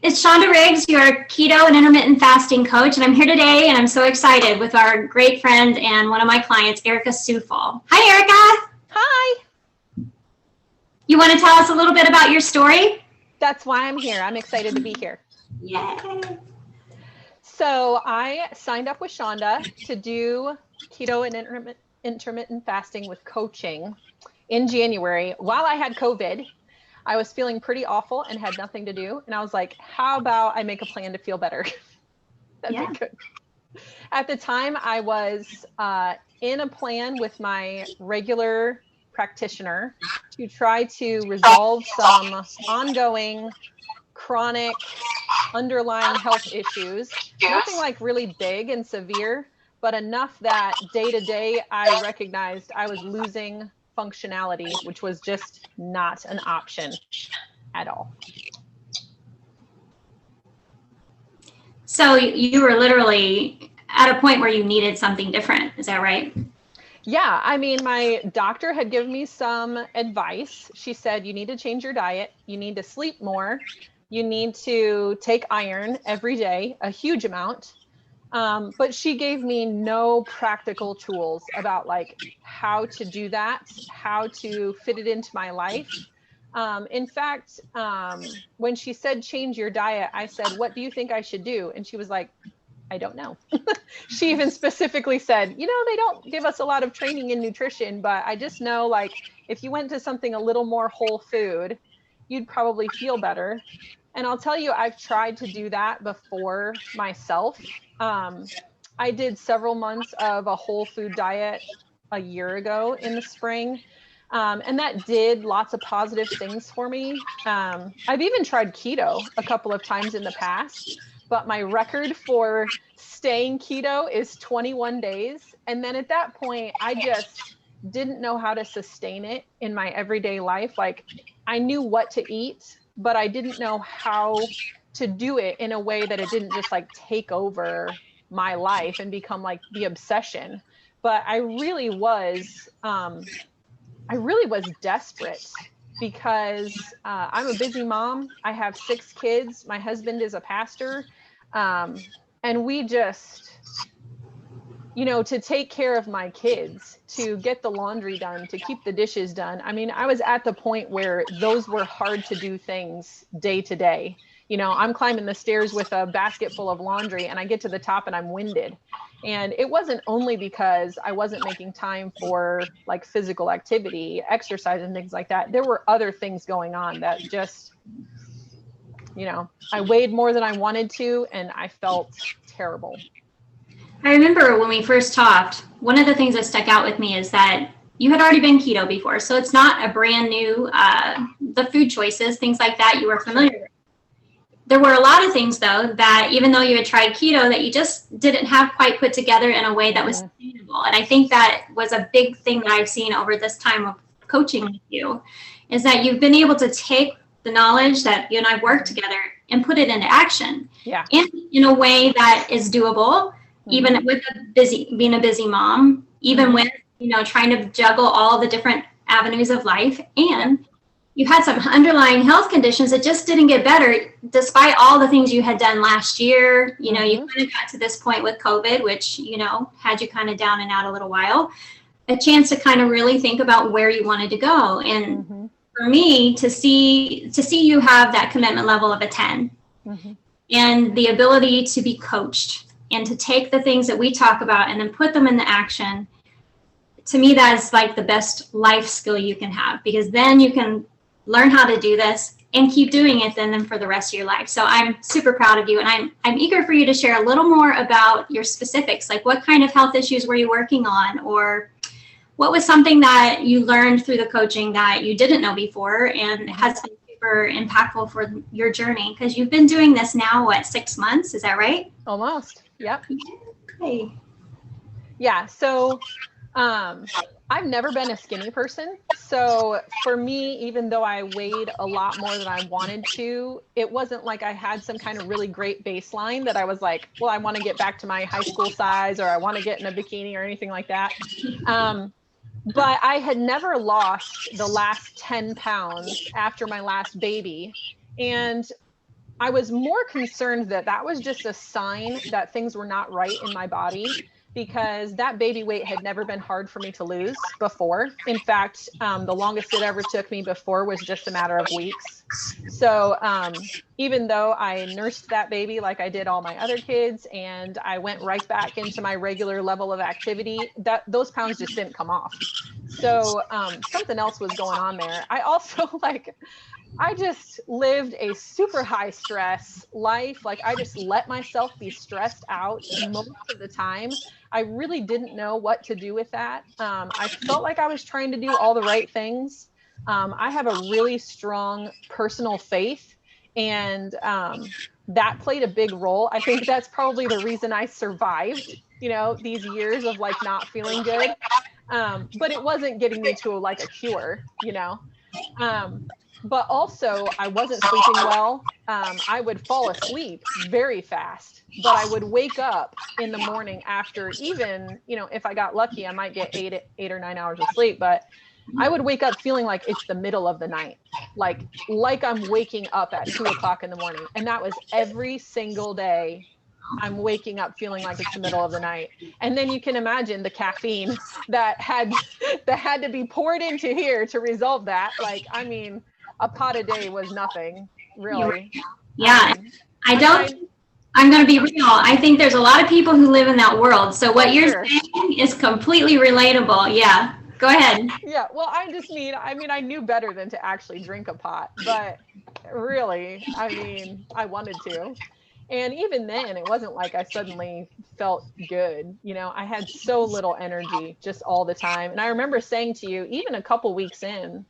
It's Shonda Riggs, your keto and intermittent fasting coach, and I'm here today, and I'm so excited with our great friend and one of my clients, Erica Suffel. Hi, Erica. Hi. You want to tell us a little bit about your story? That's why I'm here. I'm excited to be here. Yay. So I signed up with Shonda to do keto and intermittent fasting with coaching in January while I had COVID. I was feeling pretty awful and had nothing to do. And I was like, how about I make a plan to feel better? That'd be good. At the time, I was in a plan with my regular practitioner to try to resolve some ongoing chronic underlying health issues. Nothing like really big and severe, but enough that day to day I recognized I was losing functionality, which was just not an option at all. So you were literally at a point where you needed something different. Is that right? Yeah. I mean, my doctor had given me some advice. She said, you need to change your diet. You need to sleep more. You need to take iron every day, a huge amount. But she gave me no practical tools about like how to do that, how to fit it into my life. In fact, when she said, change your diet, I said, what do you think I should do? And she was like, I don't know. She even specifically said, you know, they don't give us a lot of training in nutrition, but I just know like if you went to something a little more whole food, you'd probably feel better. And I'll tell you, I've tried to do that before myself. I did several months of a whole food diet a year ago in the spring. And that did lots of positive things for me. I've even tried keto a couple of times in the past, but my record for staying keto is 21 days. And then at that point, I just didn't know how to sustain it in my everyday life. Like I knew what to eat, but I didn't know how to do it in a way that it didn't just like take over my life and become like the obsession. But I really was desperate because I'm a busy mom. I have 6 kids. My husband is a pastor. And we just, you know, to take care of my kids, to get the laundry done, to keep the dishes done. I mean, I was at the point where those were hard to do things day to day. You know, I'm climbing the stairs with a basket full of laundry and I get to the top and I'm winded. And it wasn't only because I wasn't making time for like physical activity, exercise and things like that. There were other things going on that just, you know, I weighed more than I wanted to and I felt terrible. I remember when we first talked, one of the things that stuck out with me is that you had already been keto before. So it's not a brand new, the food choices, things like that you were familiar with. There were a lot of things though, that even though you had tried keto, that you just didn't have quite put together in a way that was sustainable. And I think that was a big thing that I've seen over this time of coaching with you, is that you've been able to take the knowledge that you and I worked together and put it into action. Yeah. And in a way that is doable, even with being a busy mom, even with, you know, trying to juggle all the different avenues of life. And you had some underlying health conditions that just didn't get better despite all the things you had done last year. You know, you kind of got to this point with COVID, which, you know, had you kind of down and out a little while, a chance to kind of really think about where you wanted to go. And for me to see you have that commitment level of a 10 and the ability to be coached and to take the things that we talk about and then put them into action, to me, that is like the best life skill you can have, because then you can learn how to do this and keep doing it then for the rest of your life. So I'm super proud of you. And I'm eager for you to share a little more about your specifics, like what kind of health issues were you working on, or what was something that you learned through the coaching that you didn't know before and has been super impactful for your journey? Because you've been doing this now, what, 6 months? Is that right? Almost. Yep. Okay. Yeah. So I've never been a skinny person. So for me, even though I weighed a lot more than I wanted to, it wasn't like I had some kind of really great baseline that I was like, well, I want to get back to my high school size, or I want to get in a bikini or anything like that. But I had never lost the last 10 pounds after my last baby. And I was more concerned that that was just a sign that things were not right in my body, because that baby weight had never been hard for me to lose before. In fact, the longest it ever took me before was just a matter of weeks. So even though I nursed that baby like I did all my other kids, and I went right back into my regular level of activity, that those pounds just didn't come off. So something else was going on there. I also I just lived a super high stress life. Like, I just let myself be stressed out most of the time. I really didn't know what to do with that. I felt like I was trying to do all the right things. I have a really strong personal faith, and that played a big role. I think that's probably the reason I survived, these years of like not feeling good. But it wasn't getting me to like a cure, but also I wasn't sleeping well. I would fall asleep very fast, but I would wake up in the morning after, even, if I got lucky, I might get eight or 9 hours of sleep, but I would wake up feeling like it's the middle of the night, like I'm waking up at 2 o'clock in the morning. And that was every single day. I'm waking up feeling like it's the middle of the night. And then you can imagine the caffeine that had to be poured into here to resolve that. Like, I mean, a pot a day was nothing, really. Yeah. I'm going to be real. I think there's a lot of people who live in that world. So what you're saying is completely relatable. Yeah. Go ahead. Yeah. Well, I knew better than to actually drink a pot, but really, I wanted to. And even then, it wasn't like I suddenly felt good. I had so little energy just all the time. And I remember saying to you, even a couple weeks in,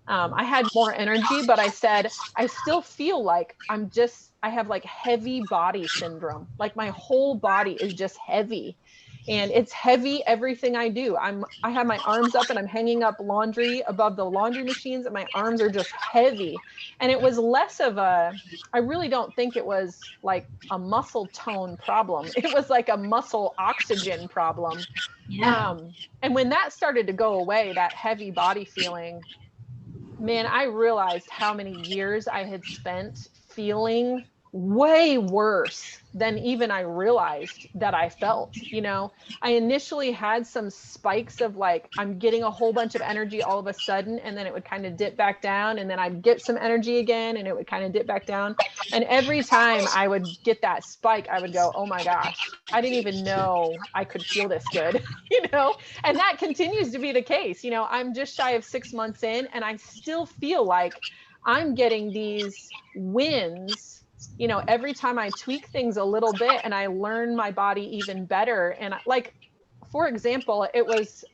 I had more energy, but I said, I still feel like I have like heavy body syndrome. Like, my whole body is just heavy, and it's heavy everything I do. I have my arms up and I'm hanging up laundry above the laundry machines, and my arms are just heavy. And it was less of I really don't think it was like a muscle tone problem. It was like a muscle oxygen problem. Yeah. And when that started to go away, that heavy body feeling, man, I realized how many years I had spent feeling way worse than even I realized that I felt. I initially had some spikes of like, I'm getting a whole bunch of energy all of a sudden, and then it would kind of dip back down, and then I'd get some energy again, and it would kind of dip back down. And every time I would get that spike, I would go, oh my gosh, I didn't even know I could feel this good, and that continues to be the case. I'm just shy of 6 months in, and I still feel like I'm getting these wins, every time I tweak things a little bit and I learn my body even better. And like, for example, it was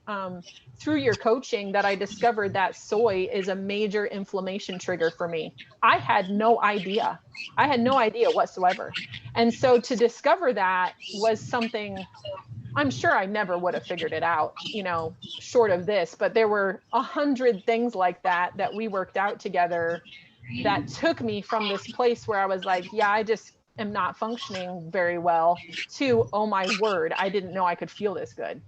through your coaching that I discovered that soy is a major inflammation trigger for me. I had no idea whatsoever. And so to discover that was something, I'm sure I never would have figured it out, short of this, but there were 100 things like that we worked out together that took me from this place where I was like, yeah, I just am not functioning very well, to, oh my word, I didn't know I could feel this good.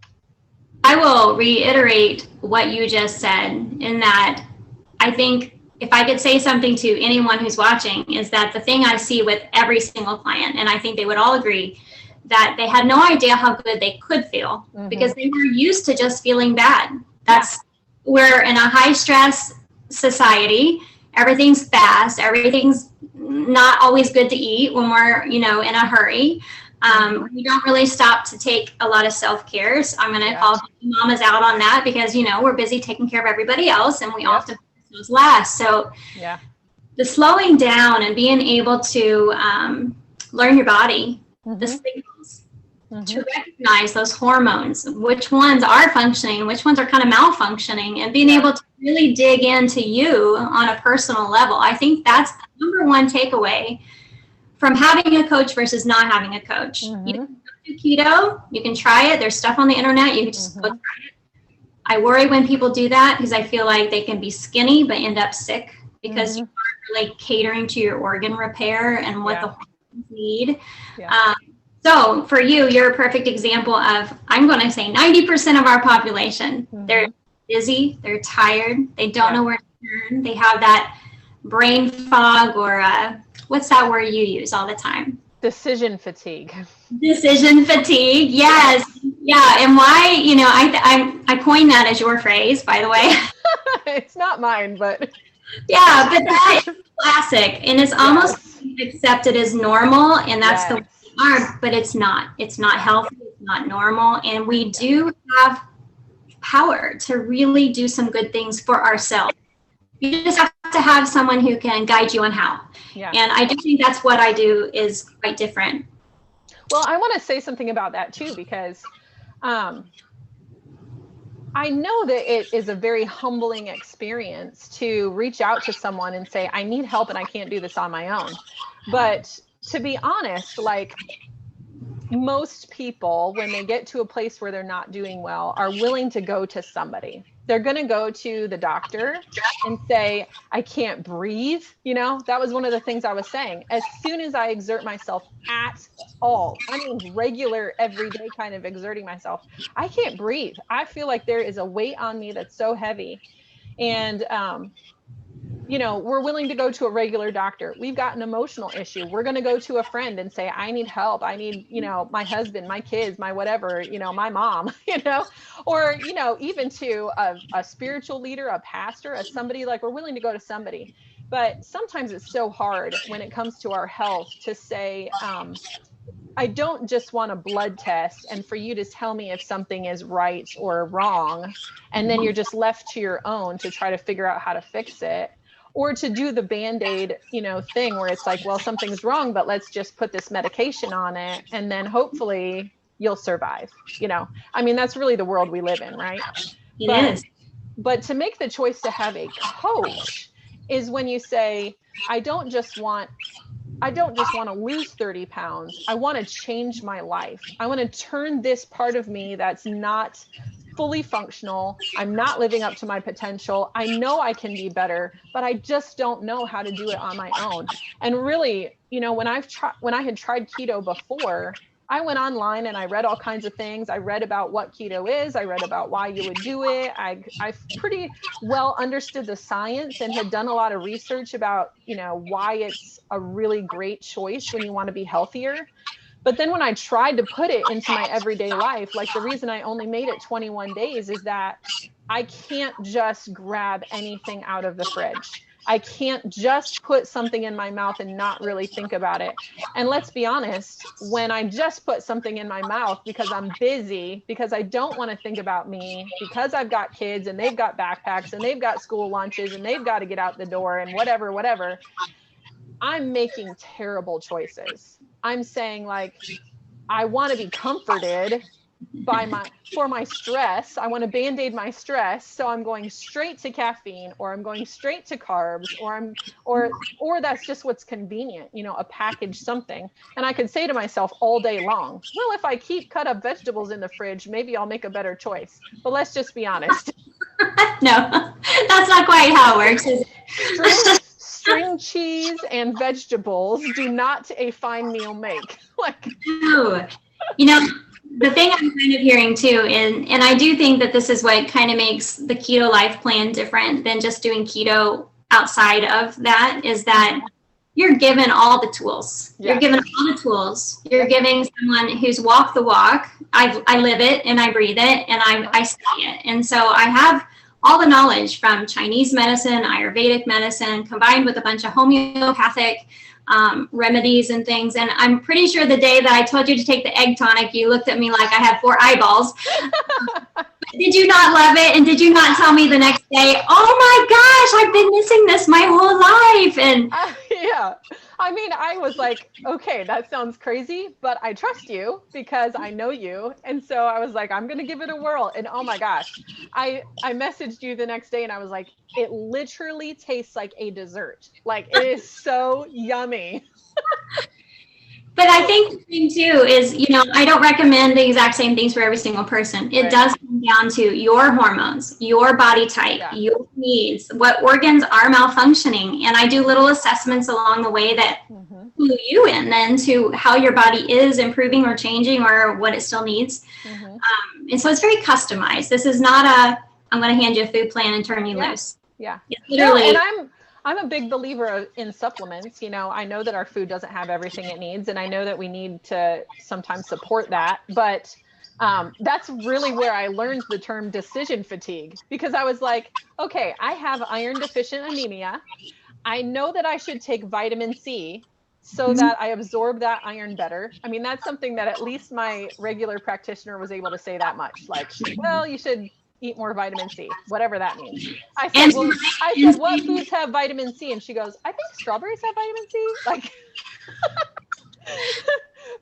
I will reiterate what you just said, in that I think if I could say something to anyone who's watching, is that the thing I see with every single client, and I think they would all agree, that they had no idea how good they could feel, because they were used to just feeling bad. We're in a high stress society. Everything's fast. Everything's not always good to eat when we're, in a hurry. We don't really stop to take a lot of self-care. So I'm going to call mamas out on that, because, we're busy taking care of everybody else, and we often put those last. So the slowing down and being able to learn your body, the signals, to recognize those hormones, which ones are functioning, which ones are kind of malfunctioning, and being able to really dig into you on a personal level. I think that's the number one takeaway from having a coach versus not having a coach. You can do keto, you can try it. There's stuff on the internet, you can just go try it. I worry when people do that, because I feel like they can be skinny but end up sick, because you aren't really catering to your organ repair and what the hormones need. So for you, you're a perfect example of, I'm going to say 90% of our population, they're busy, they're tired, they don't know where to turn, they have that brain fog, or what's that word you use all the time? Decision fatigue. Decision fatigue. Yes. Yeah. And why, I coined that as your phrase, by the way. It's not mine, but. Yeah, but that is classic. And it's almost accepted as normal. And that's the way we are, but it's not. It's not healthy. It's not normal. And we do have power to really do some good things for ourselves. You just have to have someone who can guide you on how. Yeah. And I do think that's what I do is quite different. Well, I want to say something about that too, because I know that it is a very humbling experience to reach out to someone and say, I need help and I can't do this on my own. But to be honest, like most people, when they get to a place where they're not doing well, are willing to go to somebody. They're going to go to the doctor and say, I can't breathe. That was one of the things I was saying. As soon as I exert myself at all, I mean, regular, everyday kind of exerting myself, I can't breathe. I feel like there is a weight on me that's so heavy. And, we're willing to go to a regular doctor. We've got an emotional issue. We're going to go to a friend and say, I need help. I need, my husband, my kids, my whatever, my mom, or, even to a spiritual leader, a pastor, somebody, like we're willing to go to somebody. But sometimes it's so hard when it comes to our health to say, I don't just want a blood test and for you to tell me if something is right or wrong. And then you're just left to your own to try to figure out how to fix it. Or to do the Band-Aid, thing where it's like, well, something's wrong, but let's just put this medication on it. And then hopefully you'll survive. I mean, that's really the world we live in, right? It is. But to make the choice to have a coach is when you say, I don't just want to lose 30 pounds. I want to change my life. I want to turn this part of me that's not fully functional. I'm not living up to my potential. I know I can be better, but I just don't know how to do it on my own. And really, when I had tried keto before, I went online and I read all kinds of things. I read about what keto is. I read about why you would do it. I pretty well understood the science and had done a lot of research about, why it's a really great choice when you want to be healthier. But then when I tried to put it into my everyday life, like the reason I only made it 21 days is that I can't just grab anything out of the fridge. I can't just put something in my mouth and not really think about it. And let's be honest, when I just put something in my mouth because I'm busy, because I don't want to think about me, because I've got kids and they've got backpacks and they've got school lunches and they've got to get out the door and whatever, I'm making terrible choices. I'm saying like, I want to be comforted for my stress. I want to Band-Aid my stress. So I'm going straight to caffeine, or I'm going straight to carbs, or that's just what's convenient, a package something. And I could say to myself all day long, well, if I keep cut up vegetables in the fridge, maybe I'll make a better choice. But let's just be honest. No, that's not quite how it works, is it? String cheese and vegetables do not a fine meal make. No. The thing I'm kind of hearing too, and I do think that this is what kind of makes the keto life plan different than just doing keto outside of that, is that you're given all the tools. Yes. You're given all the tools. You're giving someone who's walked the walk. I live it and I breathe it and I study it. And so I have all the knowledge from Chinese medicine, Ayurvedic medicine, combined with a bunch of homeopathic remedies and things. And I'm pretty sure the day that I told you to take the egg tonic, you looked at me like I had 4 eyeballs. Did you not love it? And did you not tell me the next day, oh my gosh, I've been missing this my whole life? And yeah, I mean, I was like, okay, that sounds crazy, but I trust you because I know you. And so I was like, I'm going to give it a whirl. And oh my gosh, I messaged you the next day and I was like, it literally tastes like a dessert. Like it is so yummy. But I think the thing too is, I don't recommend the exact same things for every single person. It does come down to your hormones, your body type, your needs, what organs are malfunctioning. And I do little assessments along the way that clue you in then to how your body is improving or changing or what it still needs. And so it's very customized. This is not I'm going to hand you a food plan and turn you loose. Yeah. It's literally. No, and I'm a big believer in supplements. I know that our food doesn't have everything it needs, and I know that we need to sometimes support that. But that's really where I learned the term decision fatigue, because I was like, okay, I have iron deficient anemia. I know that I should take vitamin C so that I absorb that iron better. I mean, that's something that at least my regular practitioner was able to say that much. Like, well, you should eat more vitamin C, whatever that means. I said, what foods have vitamin C? And she goes, I think strawberries have vitamin C. Like,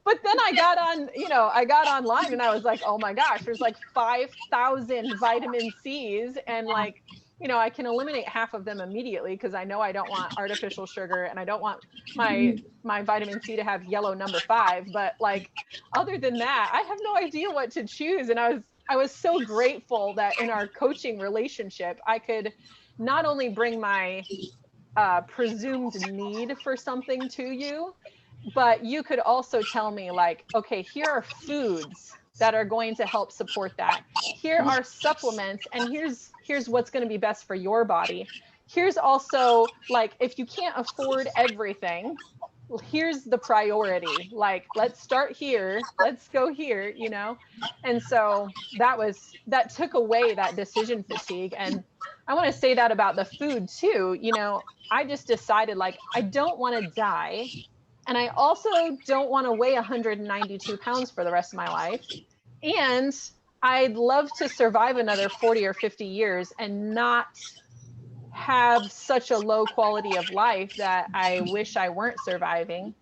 but then I got online and I was like, oh my gosh, there's like 5,000 vitamin C's, and like, I can eliminate half of them immediately because I know I don't want artificial sugar, and I don't want my vitamin C to have yellow number 5. But like, other than that, I have no idea what to choose. And I was so grateful that in our coaching relationship, I could not only bring my presumed need for something to you, but you could also tell me like, okay, here are foods that are going to help support that. Here are supplements, and here's what's going to be best for your body. Here's also, like, if you can't afford everything, here's the priority. Like, let's start here, let's go here, And so that took away that decision fatigue. And I want to say that about the food too. I just decided, like, I don't want to die. And I also don't want to weigh 192 pounds for the rest of my life. And I'd love to survive another 40 or 50 years and not have such a low quality of life that I wish I weren't surviving,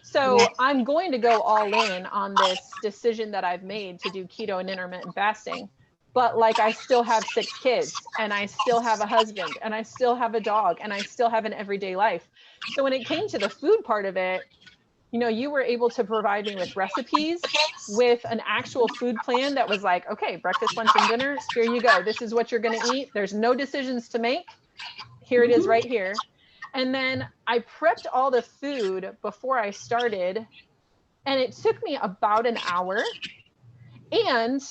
So I'm going to go all in on this decision that I've made to do keto and intermittent fasting. But like, I still have 6 kids, and I still have a husband, and I still have a dog, and I still have an everyday life. So when it came to the food part of it, you were able to provide me with recipes, with an actual food plan that was like, okay, breakfast, lunch, and dinner, here you go. This is what you're going to eat. There's no decisions to make. Here it is right here. And then I prepped all the food before I started, and it took me about an hour. And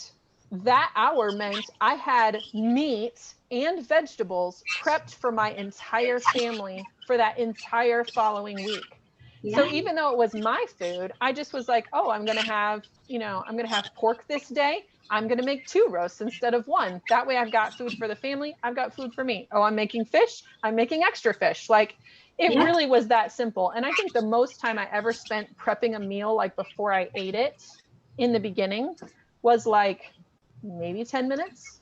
that hour meant I had meat and vegetables prepped for my entire family for that entire following week. Yeah. So even though it was my food, I just was like, oh, I'm going to have pork this day. I'm going to make 2 roasts instead of 1. That way I've got food for the family. I've got food for me. Oh, I'm making fish. I'm making extra fish. Like, it really was that simple. And I think the most time I ever spent prepping a meal, like before I ate it in the beginning, was like maybe 10 minutes.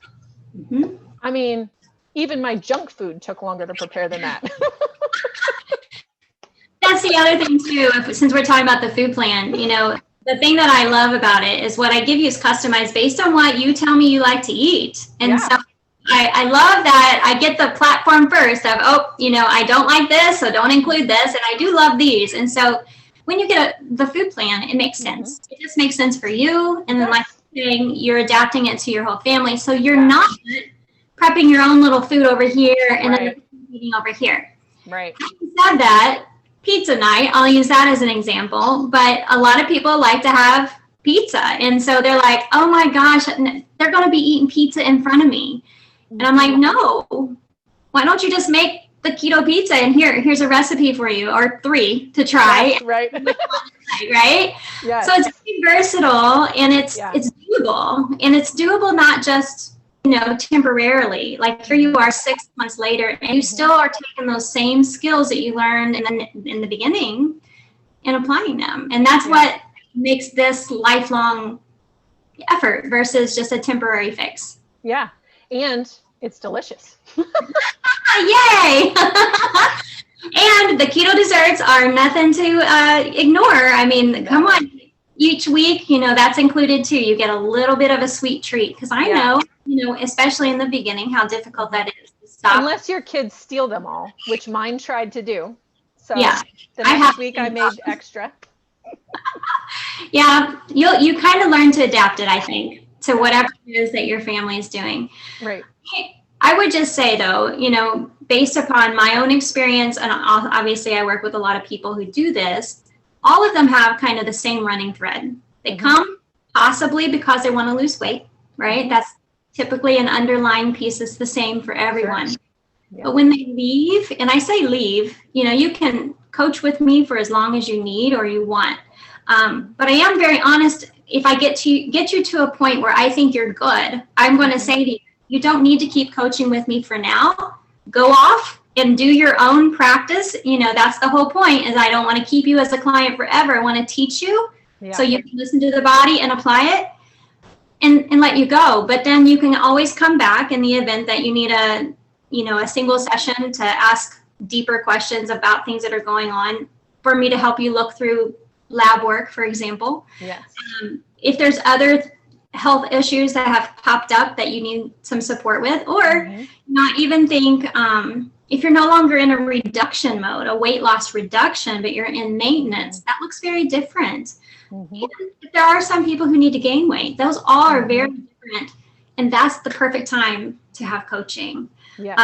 Mm-hmm. I mean, even my junk food took longer to prepare than that. That's the other thing too, since we're talking about the food plan, the thing that I love about it is what I give you is customized based on what you tell me you like to eat. And so I love that I get the platform first of, I don't like this, so don't include this. And I do love these. And so when you get the food plan, it makes sense. Mm-hmm. It just makes sense for you. And then like you're adapting it to your whole family. So you're not prepping your own little food over here and then eating over here. Right. Having said that, pizza night, I'll use that as an example, but a lot of people like to have pizza. And so they're like, oh my gosh, they're going to be eating pizza in front of me. And I'm like, no, why don't you just make the keto pizza? And here's a recipe for you, or 3 to try. Yes, right. Right? Yes. So it's pretty versatile, and it's doable. And it's doable not just, temporarily. Like, here you are 6 months later, and you still are taking those same skills that you learned in the beginning and applying them. And that's what makes this lifelong effort versus just a temporary fix. Yeah. And it's delicious. Yay! And the keto desserts are nothing to ignore. I mean, come on. Each week, that's included too. You get a little bit of a sweet treat, because I know, especially in the beginning, how difficult that is to stop. Unless your kids steal them all, which mine tried to do. So the next week I made extra. You kind of learn to adapt it, I think, to whatever it is that your family is doing. Right. I would just say, though, based upon my own experience, and obviously I work with a lot of people who do this, all of them have kind of the same running thread. They come possibly because they want to lose weight, right? That's typically an underlying piece that's the same for everyone. Sure. Yeah. But when they leave, and I say leave, you can coach with me for as long as you need or you want. But I am very honest. If I get you to a point where I think you're good, I'm going to say to you, you don't need to keep coaching with me for now. Go off and do your own practice. That's the whole point, is I don't want to keep you as a client forever. I want to teach you so you can listen to the body and apply it and let you go. But then you can always come back in the event that you need a single session to ask deeper questions about things that are going on, for me to help you look through lab work, for example. Yes. If there's other health issues that have popped up that you need some support with, or not even think, if you're no longer in a reduction mode, a weight loss reduction, but you're in maintenance, that looks very different. And there are some people who need to gain weight. Those all are very different. And that's the perfect time to have coaching. Yes.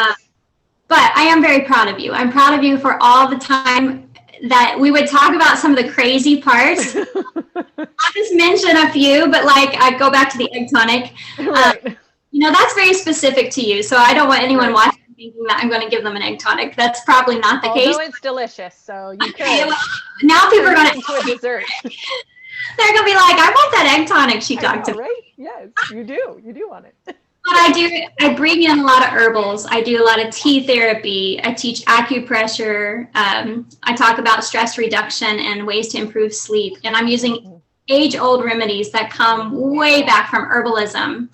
But I am very proud of you. I'm proud of you for all the time that we would talk about some of the crazy parts. I'll just mention a few, but I go back to the egg tonic. Right. That's very specific to you. So I don't want anyone watching thinking that I'm going to give them an egg tonic. That's probably not the case. Although it's delicious, so you could. Well, now people are going to a dessert. They're going to be like, I want that egg tonic she talked about. Right? Yes, you do. You do want it. But I bring in a lot of herbals. I do a lot of tea therapy. I teach acupressure. I talk about stress reduction and ways to improve sleep. And I'm using age-old remedies that come way back from herbalism.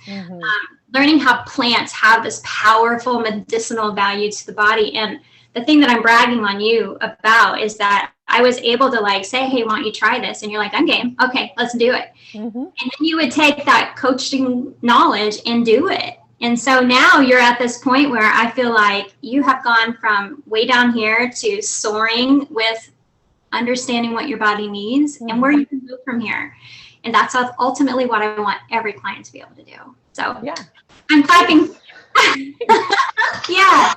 Learning how plants have this powerful medicinal value to the body. And the thing that I'm bragging on you about is that I was able to say, hey, why don't you try this? And you're like, I'm game. Okay, let's do it. And then you would take that coaching knowledge and do it. And so now you're at this point where I feel like you have gone from way down here to soaring with understanding what your body needs and where you can go from here. And that's ultimately what I want every client to be able to do. So yeah, I'm clapping. Yeah.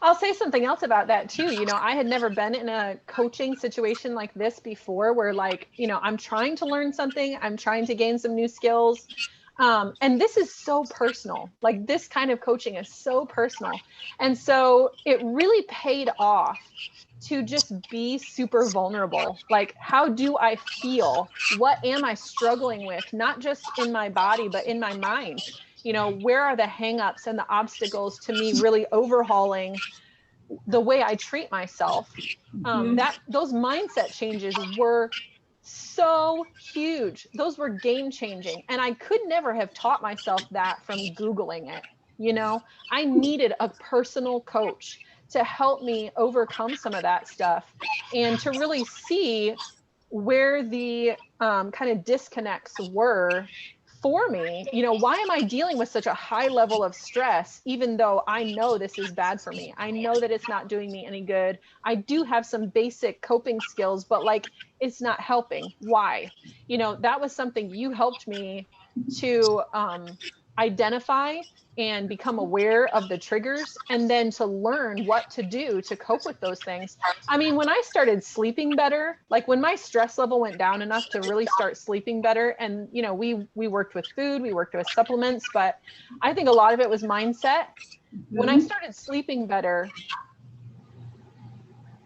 I'll say something else about that too. I had never been in a coaching situation like this before, where I'm trying to learn something, I'm trying to gain some new skills. And this is so personal. This kind of coaching is so personal. And so it really paid off to just be super vulnerable. How do I feel? What am I struggling with? Not just in my body, but in my mind. Where are the hangups and the obstacles to me really overhauling the way I treat myself? Those mindset changes were so huge. Those were game changing. And I could never have taught myself that from Googling it. I needed a personal coach to help me overcome some of that stuff and to really see where the kind of disconnects were for me. Why am I dealing with such a high level of stress, even though I know this is bad for me? I know that it's not doing me any good. I do have some basic coping skills, but it's not helping. Why? That was something you helped me to identify and become aware of the triggers, and then to learn what to do to cope with those things. I mean, when I started sleeping better, when my stress level went down enough to really start sleeping better, and we worked with food, we worked with supplements, but I think a lot of it was mindset. When I started sleeping better,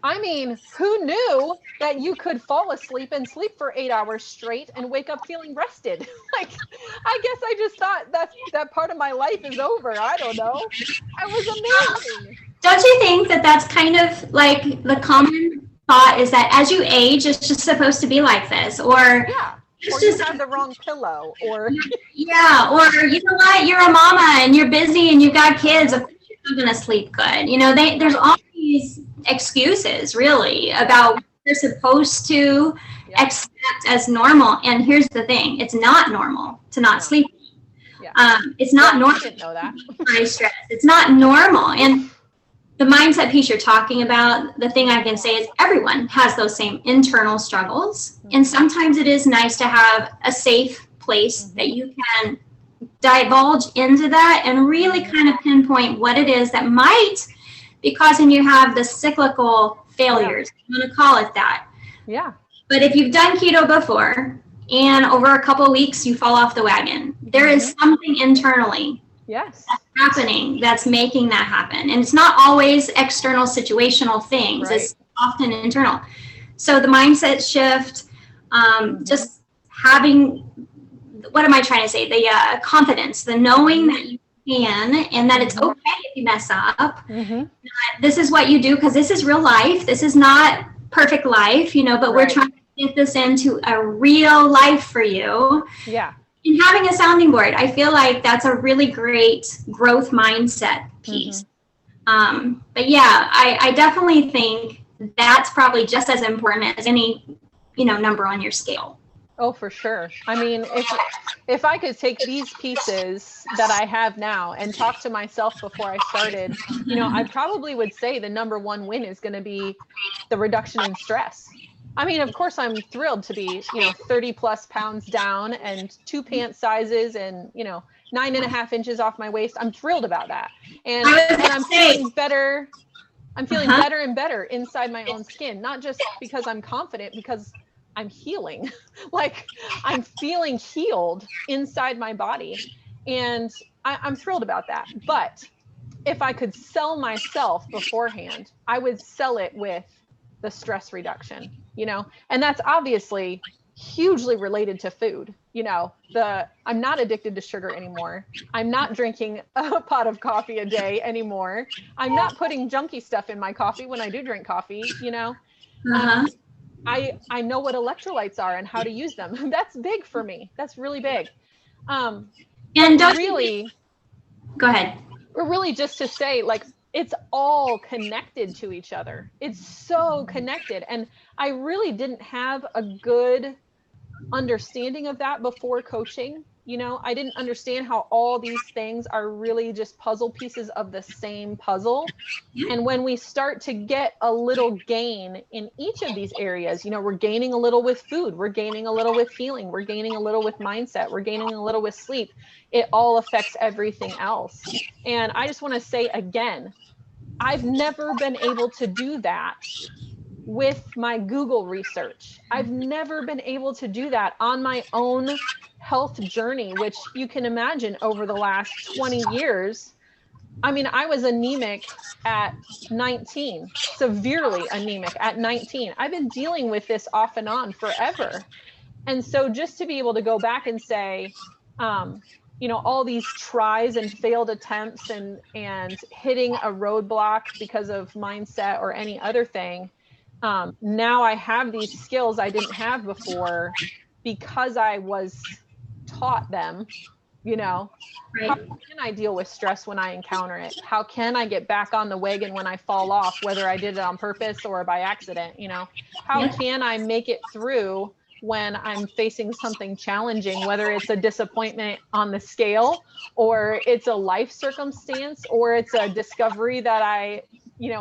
I mean, who knew that you could fall asleep and sleep for 8 hours straight and wake up feeling rested? I guess I just thought that part of my life is over. I don't know. It was amazing. Don't you think that that's kind of the common thought is that as you age, it's just supposed to be like this? Or you have the wrong pillow, or or you know what, you're a mama and you're busy and you've got kids. Of course you're not going to sleep good. There's all these excuses really about what they're supposed to accept as normal. And here's the thing, it's not normal to not sleep. It's not normal. I didn't know that. Stress. It's not normal. And the mindset piece you're talking about, the thing I can say is everyone has those same internal struggles. And sometimes it is nice to have a safe place that you can divulge into that and really kind of pinpoint what it is that might be causing you have the cyclical failures. I'm going to call it that. Yeah. But if you've done keto before and over a couple of weeks you fall off the wagon, there is something internally Yes. happening that's making that happen. And it's not always external situational things. Right. It's often internal. So the mindset shift, just having, what am I trying to say? The confidence, the knowing that you can, and that it's okay if you mess up. This is what you do because this is real life. This is not perfect life, but we're trying to get this into a real life for you. Yeah. And having a sounding board, I feel like that's a really great growth mindset piece. But yeah, I definitely think that's probably just as important as any, number on your scale. Oh, for sure. I mean, if I could take these pieces that I have now and talk to myself before I started, I probably would say the number one win is going to be the reduction in stress. I mean, of course, I'm thrilled to be, 30 plus pounds down and 2 pant sizes and, 9.5 inches off my waist. I'm thrilled about that. And I'm feeling better. I'm feeling better and better inside my own skin, not just because I'm confident, because I'm healing. Like I'm feeling healed inside my body. And I'm thrilled about that. But if I could sell myself beforehand, I would sell it with the stress reduction, and that's obviously hugely related to food. I'm not addicted to sugar anymore. I'm not drinking a pot of coffee a day anymore. I'm not putting junky stuff in my coffee when I do drink coffee, I know what electrolytes are and how to use them. That's big for me. That's really big. And don't really, go ahead. Or really just to say, like, it's all connected to each other. It's so connected. And I really didn't have a good understanding of that before coaching. I didn't understand how all these things are really just puzzle pieces of the same puzzle. And when we start to get a little gain in each of these areas, we're gaining a little with food, we're gaining a little with feeling, we're gaining a little with mindset, we're gaining a little with sleep. It all affects everything else. And I just want to say again, I've never been able to do that with my Google research. I've never been able to do that on my own health journey, which you can imagine over the last 20 years. I mean, I was anemic at 19, severely anemic at 19. I've been dealing with this off and on forever. And so just to be able to go back and say, all these tries and failed attempts and hitting a roadblock because of mindset or any other thing, now I have these skills I didn't have before because I was taught them. How can I deal with stress when I encounter it? How can I get back on the wagon when I fall off, whether I did it on purpose or by accident? How can I make it through when I'm facing something challenging, whether it's a disappointment on the scale, or it's a life circumstance, or it's a discovery that I,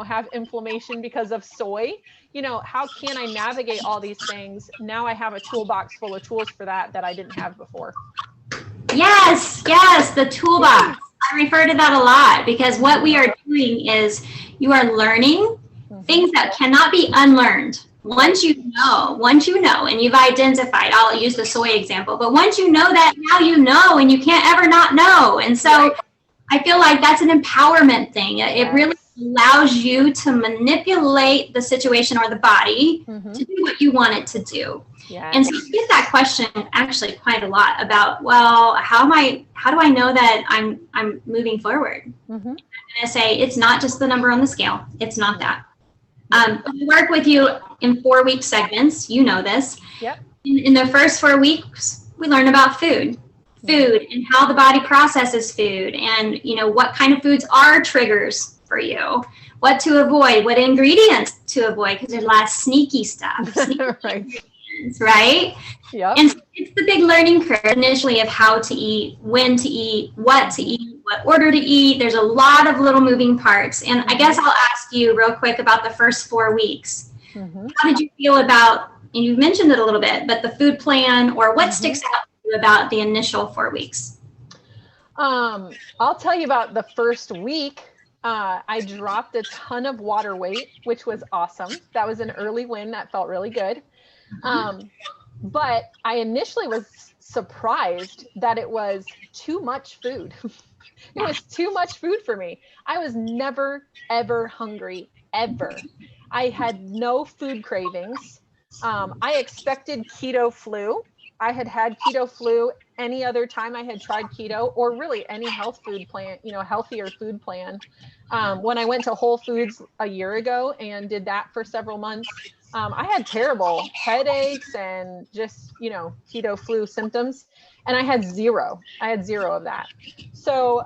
have inflammation because of soy? How can I navigate all these things? Now I have a toolbox full of tools for that I didn't have before. Yes, the toolbox. I refer to that a lot because what we are doing is you are learning things that cannot be unlearned. Once you know, and you've identified, I'll use the soy example, but once you know that, now you know, and you can't ever not know. And so I feel like that's an empowerment thing. It really allows you to manipulate the situation or the body to do what you want it to do. And so I get that question actually quite a lot about, well, how do I know that I'm moving forward? And I say, it's not just the number on the scale. It's not that. We work with you in 4-week segments. You know this. In the first 4 weeks, we learn about food and how the body processes food, and what kind of foods are triggers for you, what to avoid, what ingredients to avoid, because there's a lot of sneaky stuff. Right? And so it's the big learning curve initially of how to eat, when to eat, what order to eat. There's a lot of little moving parts. And I guess I'll ask you real quick about the first 4 weeks. How did you feel about, and you mentioned it a little bit, but the food plan, or what sticks out to you about the initial 4 weeks? I'll tell you about the first week. I dropped a ton of water weight, which was awesome. That was an early win. That felt really good. But I initially was surprised that it was too much food. It was too much food for me. I was never, ever hungry, ever. I had no food cravings. I expected keto flu. I had keto flu any other time I had tried keto, or really any health food plan, healthier food plan. When I went to Whole Foods a year ago and did that for several months, I had terrible headaches and just, keto flu symptoms. And I had zero of that. So,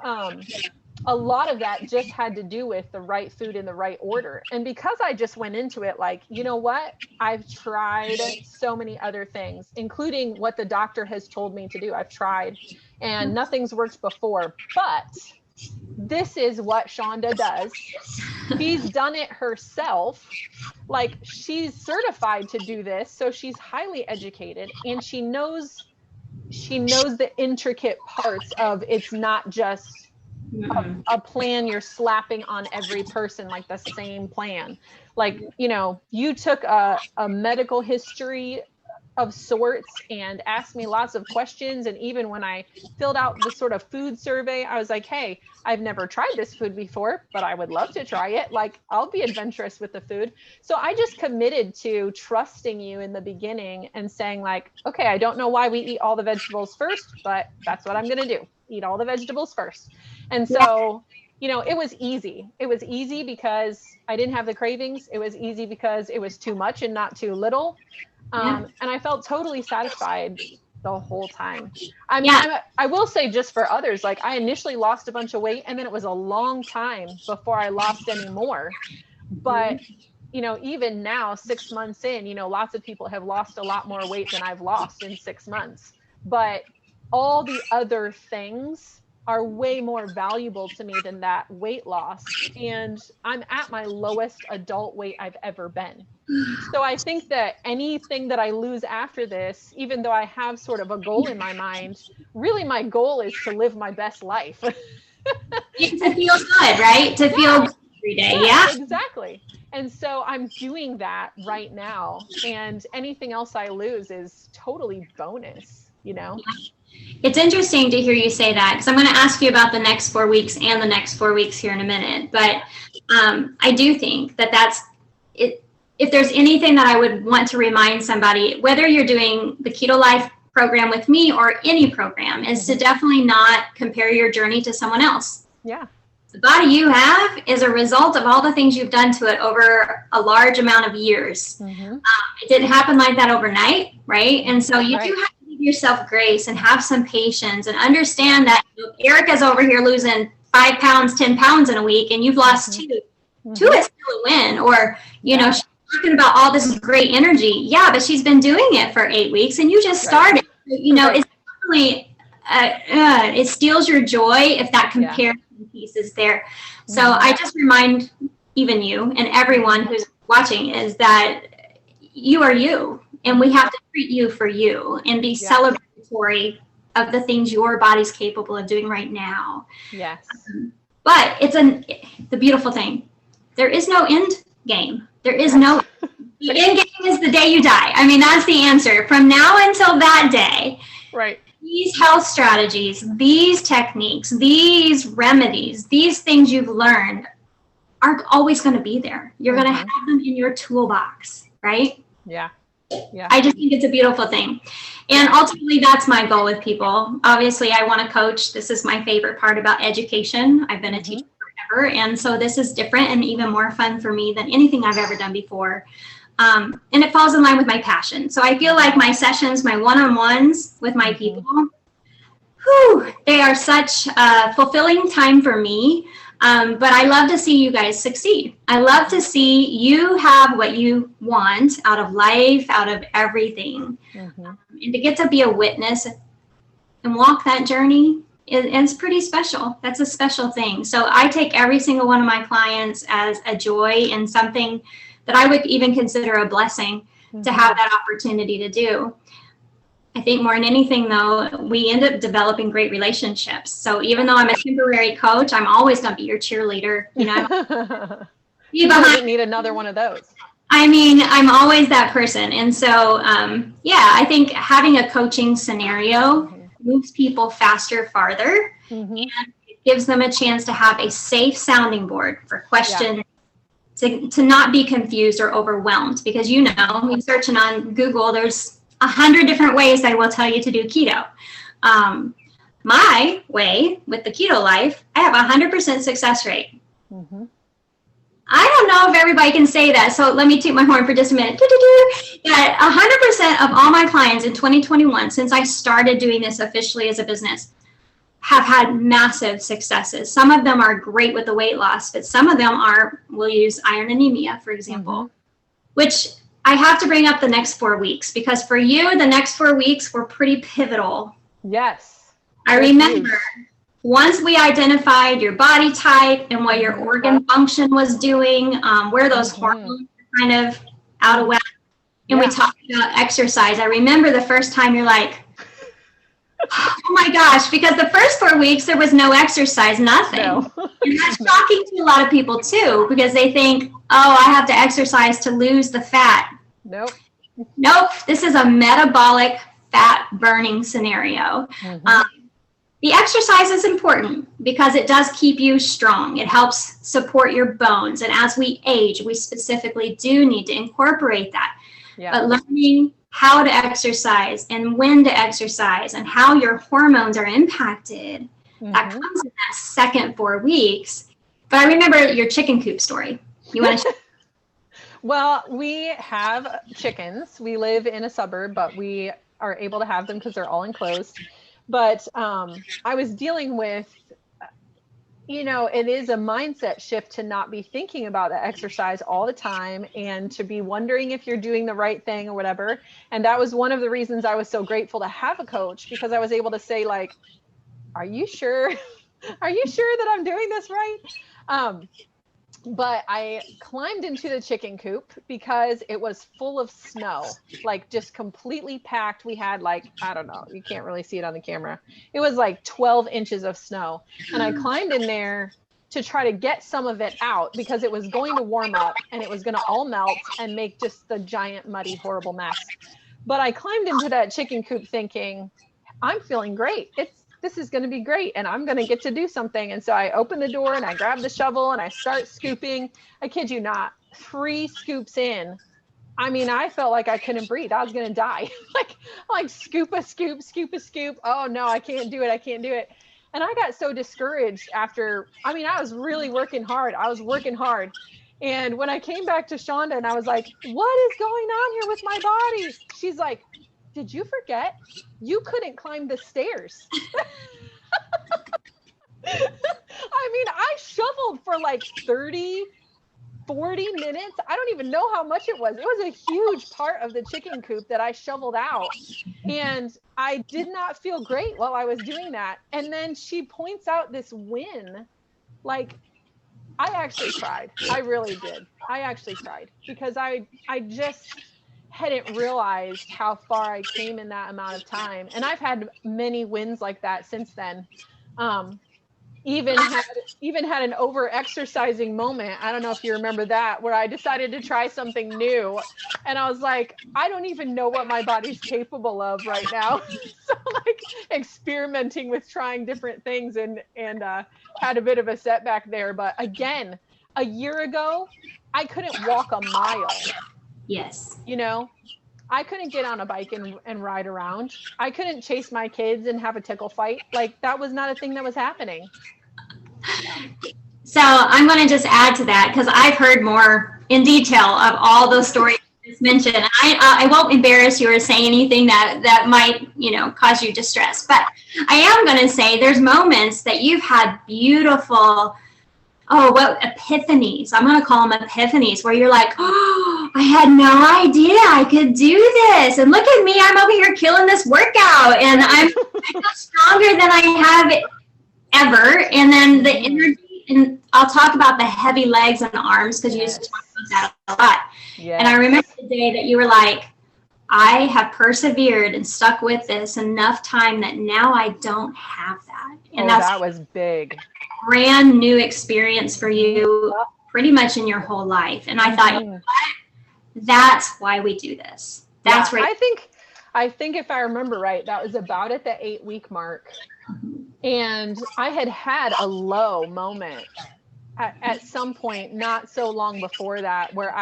a lot of that just had to do with the right food in the right order. And because I just went into it like, you know what, I've tried so many other things, including what the doctor has told me to do. I've tried and nothing's worked before, but this is what Shonda does. She's done it herself. Like, she's certified to do this. So she's highly educated and she knows the intricate parts of, it's not just a plan you're slapping on every person, like the same plan. Like, you took a medical history of sorts and asked me lots of questions. And even when I filled out the sort of food survey, I was like, hey, I've never tried this food before, but I would love to try it. Like, I'll be adventurous with the food. So I just committed to trusting you in the beginning and saying like, okay, I don't know why we eat all the vegetables first, but that's what I'm going to do. Eat all the vegetables first. And so, it was easy. It was easy because I didn't have the cravings. It was easy because it was too much and not too little. And I felt totally satisfied the whole time. I mean, I will say, just for others, like, I initially lost a bunch of weight and then it was a long time before I lost any more. But, even now, 6 months in, lots of people have lost a lot more weight than I've lost in 6 months. But all the other things are way more valuable to me than that weight loss. And I'm at my lowest adult weight I've ever been. So I think that anything that I lose after this, even though I have sort of a goal in my mind, really my goal is to live my best life. To feel good, right? To feel good every day. Yeah, exactly. And so I'm doing that right now. And anything else I lose is totally bonus, It's interesting to hear you say that, because I'm going to ask you about the next 4 weeks and the next 4 weeks here in a minute. But I do think that that's it. If there's anything that I would want to remind somebody, whether you're doing the Keto Life program with me or any program, is to definitely not compare your journey to someone else. Yeah. The body you have is a result of all the things you've done to it over a large amount of years. It didn't happen like that overnight, right? And so you do have to give yourself grace and have some patience and understand that Erica's over here losing 5 pounds, 10 pounds in a week, and you've lost 2. 2 is still a win. Or, she's talking about all this great energy. Yeah, but she's been doing it for 8 weeks and you just started. It's definitely, it steals your joy if that comparison piece is there. So I just remind even you and everyone who's watching is that you are you, and we have to treat you for you and be celebratory of the things your body's capable of doing right now. Yes. But it's the beautiful thing. There is no end game. There is no, the end game is the day you die. I mean, that's the answer. From now until that day, right? These health strategies, these techniques, these remedies, these things you've learned are always going to be there. You're going to have them in your toolbox, right? Yeah. Yeah. I just think it's a beautiful thing. And ultimately, that's my goal with people. Obviously, I want to coach. This is my favorite part about education. I've been a teacher forever. And so this is different and even more fun for me than anything I've ever done before. And it falls in line with my passion. So I feel like my sessions, my one-on-ones with my people, they are such a fulfilling time for me. But I love to see you guys succeed. I love to see you have what you want out of life, out of everything. And to get to be a witness and walk that journey is pretty special. That's a special thing. So I take every single one of my clients as a joy and something that I would even consider a blessing to have that opportunity to do. I think more than anything, though, we end up developing great relationships. So even though I'm a temporary coach, I'm always going to be your cheerleader. You doesn't need another one of those. I mean, I'm always that person. And so, I think having a coaching scenario moves people faster, farther. And gives them a chance to have a safe sounding board for questions, to not be confused or overwhelmed, because you searching on Google, there's 100 different ways they will tell you to do keto. My way with the keto life, I have a 100% success rate. Mm-hmm. I don't know if everybody can say that, so let me toot my horn for just a minute. That 100% of all my clients in 2021, since I started doing this officially as a business, have had massive successes. Some of them are great with the weight loss, but some of them we'll use iron anemia, for example, which I have to bring up the next 4 weeks, because for you, the next 4 weeks were pretty pivotal. Yes. I remember once we identified your body type and what your organ function was doing, where those hormones were kind of out of whack, and we talked about exercise. I remember the first time you're like, oh my gosh, because the first 4 weeks there was no exercise, nothing. No. And that's shocking to a lot of people too, because they think, oh, I have to exercise to lose the fat. Nope. This is a metabolic fat burning scenario. The exercise is important because it does keep you strong. It helps support your bones. And as we age, we specifically do need to incorporate that. But learning how to exercise and when to exercise and how your hormones are impacted, that comes in that second 4 weeks. But I remember your chicken coop story. You want to? Well, we have chickens. We live in a suburb, but we are able to have them because they're all enclosed. But I was dealing with, it is a mindset shift to not be thinking about the exercise all the time and to be wondering if you're doing the right thing or whatever. And that was one of the reasons I was so grateful to have a coach, because I was able to say, like, are you sure? Are you sure that I'm doing this right? But I climbed into the chicken coop because it was full of snow, like just completely packed. We had like, I don't know, you can't really see it on the camera. It was like 12 inches of snow. And I climbed in there to try to get some of it out because it was going to warm up and it was going to all melt and make just the giant, muddy, horrible mess. But I climbed into that chicken coop thinking, I'm feeling great. This is going to be great. And I'm going to get to do something. And so I open the door and I grab the shovel and I start scooping. I kid you not, 3 scoops in. I mean, I felt like I couldn't breathe. I was going to die. like scoop a scoop, scoop a scoop. Oh no, I can't do it. I can't do it. And I got so discouraged after, I was really working hard. And when I came back to Shonda and I was like, what is going on here with my body? She's like, did you forget? You couldn't climb the stairs. I shoveled for like 30, 40 minutes. I don't even know how much it was. It was a huge part of the chicken coop that I shoveled out. And I did not feel great while I was doing that. And then she points out this win. Like, I actually cried. I really did. I actually cried because I just hadn't realized how far I came in that amount of time. And I've had many wins like that since then. Even had an over exercising moment. I don't know if you remember that, where I decided to try something new. And I was like, I don't even know what my body's capable of right now. So like experimenting with trying different things and had a bit of a setback there. But again, a year ago, I couldn't walk a mile. Yes. I couldn't get on a bike and ride around. I couldn't chase my kids and have a tickle fight. Like, that was not a thing that was happening. So I'm going to just add to that, because I've heard more in detail of all those stories you just mentioned. I won't embarrass you or say anything that might, cause you distress. But I am going to say there's moments that you've had beautiful, epiphanies. I'm going to call them epiphanies, where you're like, oh, I had no idea I could do this. And look at me, I'm over here killing this workout. And I feel stronger than I have ever. And then the energy, and I'll talk about the heavy legs and the arms, because you used to talk about that a lot. Yes. And I remember the day that you were like, I have persevered and stuck with this enough time that now I don't have that. And that was big. Brand new experience for you pretty much in your whole life. And I thought, you know what? That's why we do this. That's right. I think if I remember right, that was about at the 8-week mark. And I had had a low moment at some point, not so long before that, where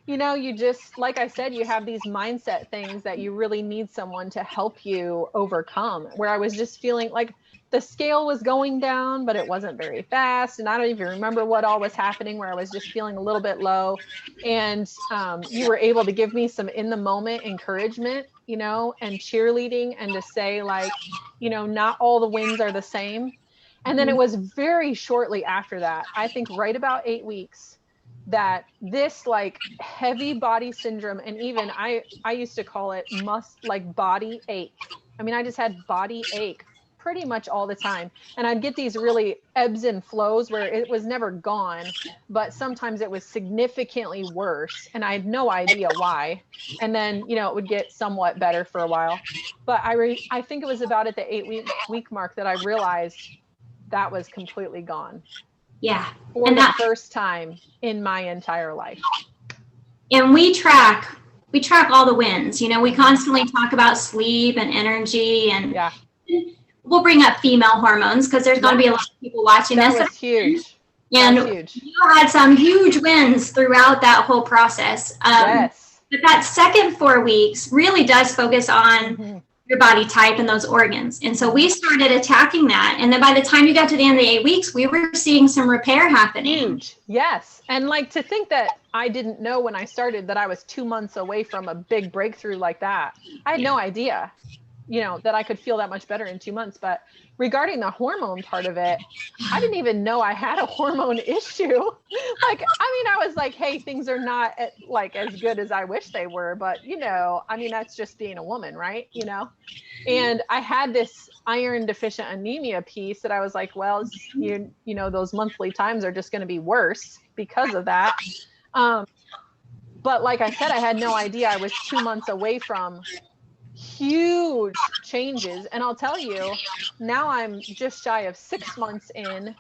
you just, like I said, you have these mindset things that you really need someone to help you overcome, where I was just feeling like the scale was going down, but it wasn't very fast. And I don't even remember what all was happening, where I was just feeling a little bit low. And you were able to give me some in the moment encouragement, and cheerleading, and to say like, not all the wins are the same. And then it was very shortly after that, I think right about 8 weeks, that this like heavy body syndrome, and even I used to call it body ache. I mean, I just had body ache pretty much all the time. And I'd get these really ebbs and flows where it was never gone, but sometimes it was significantly worse and I had no idea why. And then, it would get somewhat better for a while. But I think it was about at the 8 week mark that I realized that was completely gone. Yeah. For the first time in my entire life. And we track all the wins. We constantly talk about sleep and energy, and we'll bring up female hormones because there's going to be a lot of people watching this. That was huge. And you had some huge wins throughout that whole process. Yes. But that second 4 weeks really does focus on your body type and those organs. And so we started attacking that. And then by the time you got to the end of the 8 weeks, we were seeing some repair happening. Huge. Yes. And like, to think that I didn't know when I started that I was 2 months away from a big breakthrough like that. I had no idea, that I could feel that much better in 2 months. But regarding the hormone part of it, I didn't even know I had a hormone issue. I was like, hey, things are not like as good as I wish they were, but that's just being a woman, right? And I had this iron deficient anemia piece that I was like, well, those monthly times are just going to be worse because of that. But like I said, I had no idea I was 2 months away from huge changes. And I'll tell you, now I'm just shy of 6 months in,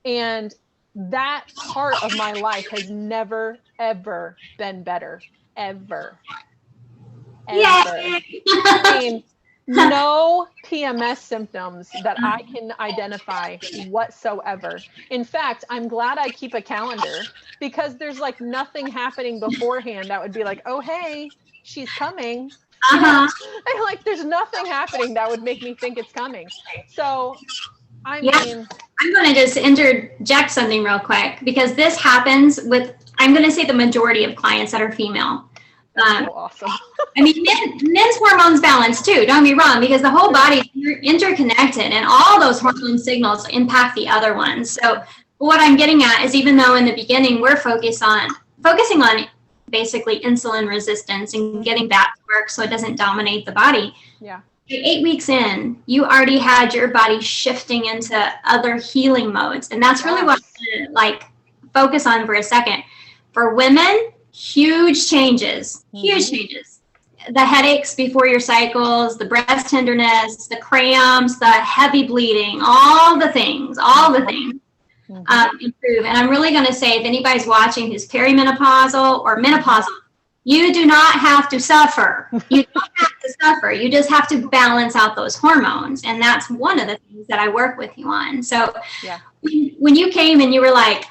and that part of my life has never, ever been better. Ever. I mean, no PMS symptoms that I can identify whatsoever. In fact, I'm glad I keep a calendar, because there's like nothing happening beforehand that would be like, oh, hey, she's coming. And like, there's nothing happening that would make me think it's coming. So, I mean, I'm going to just interject something real quick, because this happens with, I'm going to say, the majority of clients that are female. That's so awesome. I mean, men's hormones balance too, don't be wrong, because the whole body is interconnected and all those hormone signals impact the other ones. So what I'm getting at is, even though in the beginning we're focusing on basically insulin resistance and getting that to work so it doesn't dominate the body. Yeah. 8 weeks in, you already had your body shifting into other healing modes. And that's really what I want to focus on for a second. For women, huge changes. The headaches before your cycles, the breast tenderness, the cramps, the heavy bleeding, all the things improve. And I'm really going to say, if anybody's watching who's perimenopausal or menopausal, you do not have to suffer. You don't have to suffer. You just have to balance out those hormones. And that's one of the things that I work with you on. So when you came and you were like,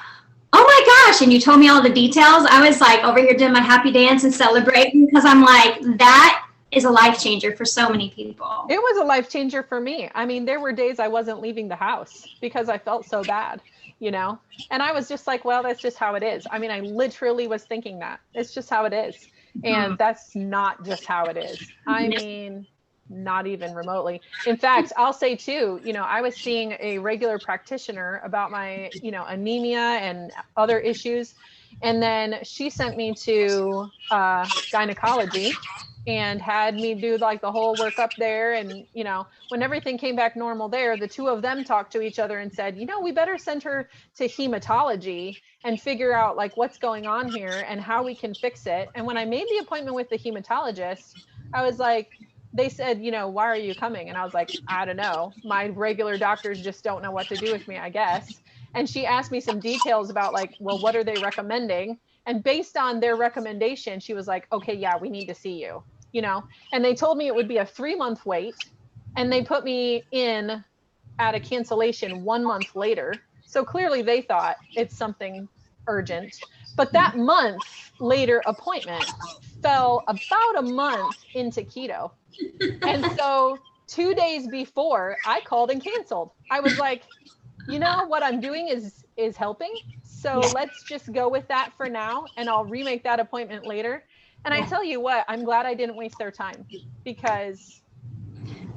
oh my gosh, and you told me all the details, I was like over here doing my happy dance and celebrating, because I'm like, that is a life changer for so many people. It was a life changer for me. I mean, there were days I wasn't leaving the house because I felt so bad, and I was just like, well, that's just how it is. I mean, I literally was thinking that it's just how it is. And that's not just how it is. I mean, not even remotely. In fact, I'll say too, I was seeing a regular practitioner about my, anemia and other issues. And then she sent me to gynecology and had me do like the whole workup there. And, when everything came back normal there, the two of them talked to each other and said, we better send her to hematology and figure out like what's going on here and how we can fix it. And when I made the appointment with the hematologist, I was like, they said, why are you coming? And I was like, I don't know. My regular doctors just don't know what to do with me, I guess. And she asked me some details about like, well, what are they recommending? And based on their recommendation, she was like, okay, yeah, we need to see you, and they told me it would be a 3-month wait. And they put me in at a cancellation 1 month later. So clearly they thought it's something urgent. But that month later appointment fell about a month into keto. And so 2 days before, I called and canceled. I was like, you know, what I'm doing is helping. So let's just go with that for now, and I'll remake that appointment later. And I tell you what, I'm glad I didn't waste their time, because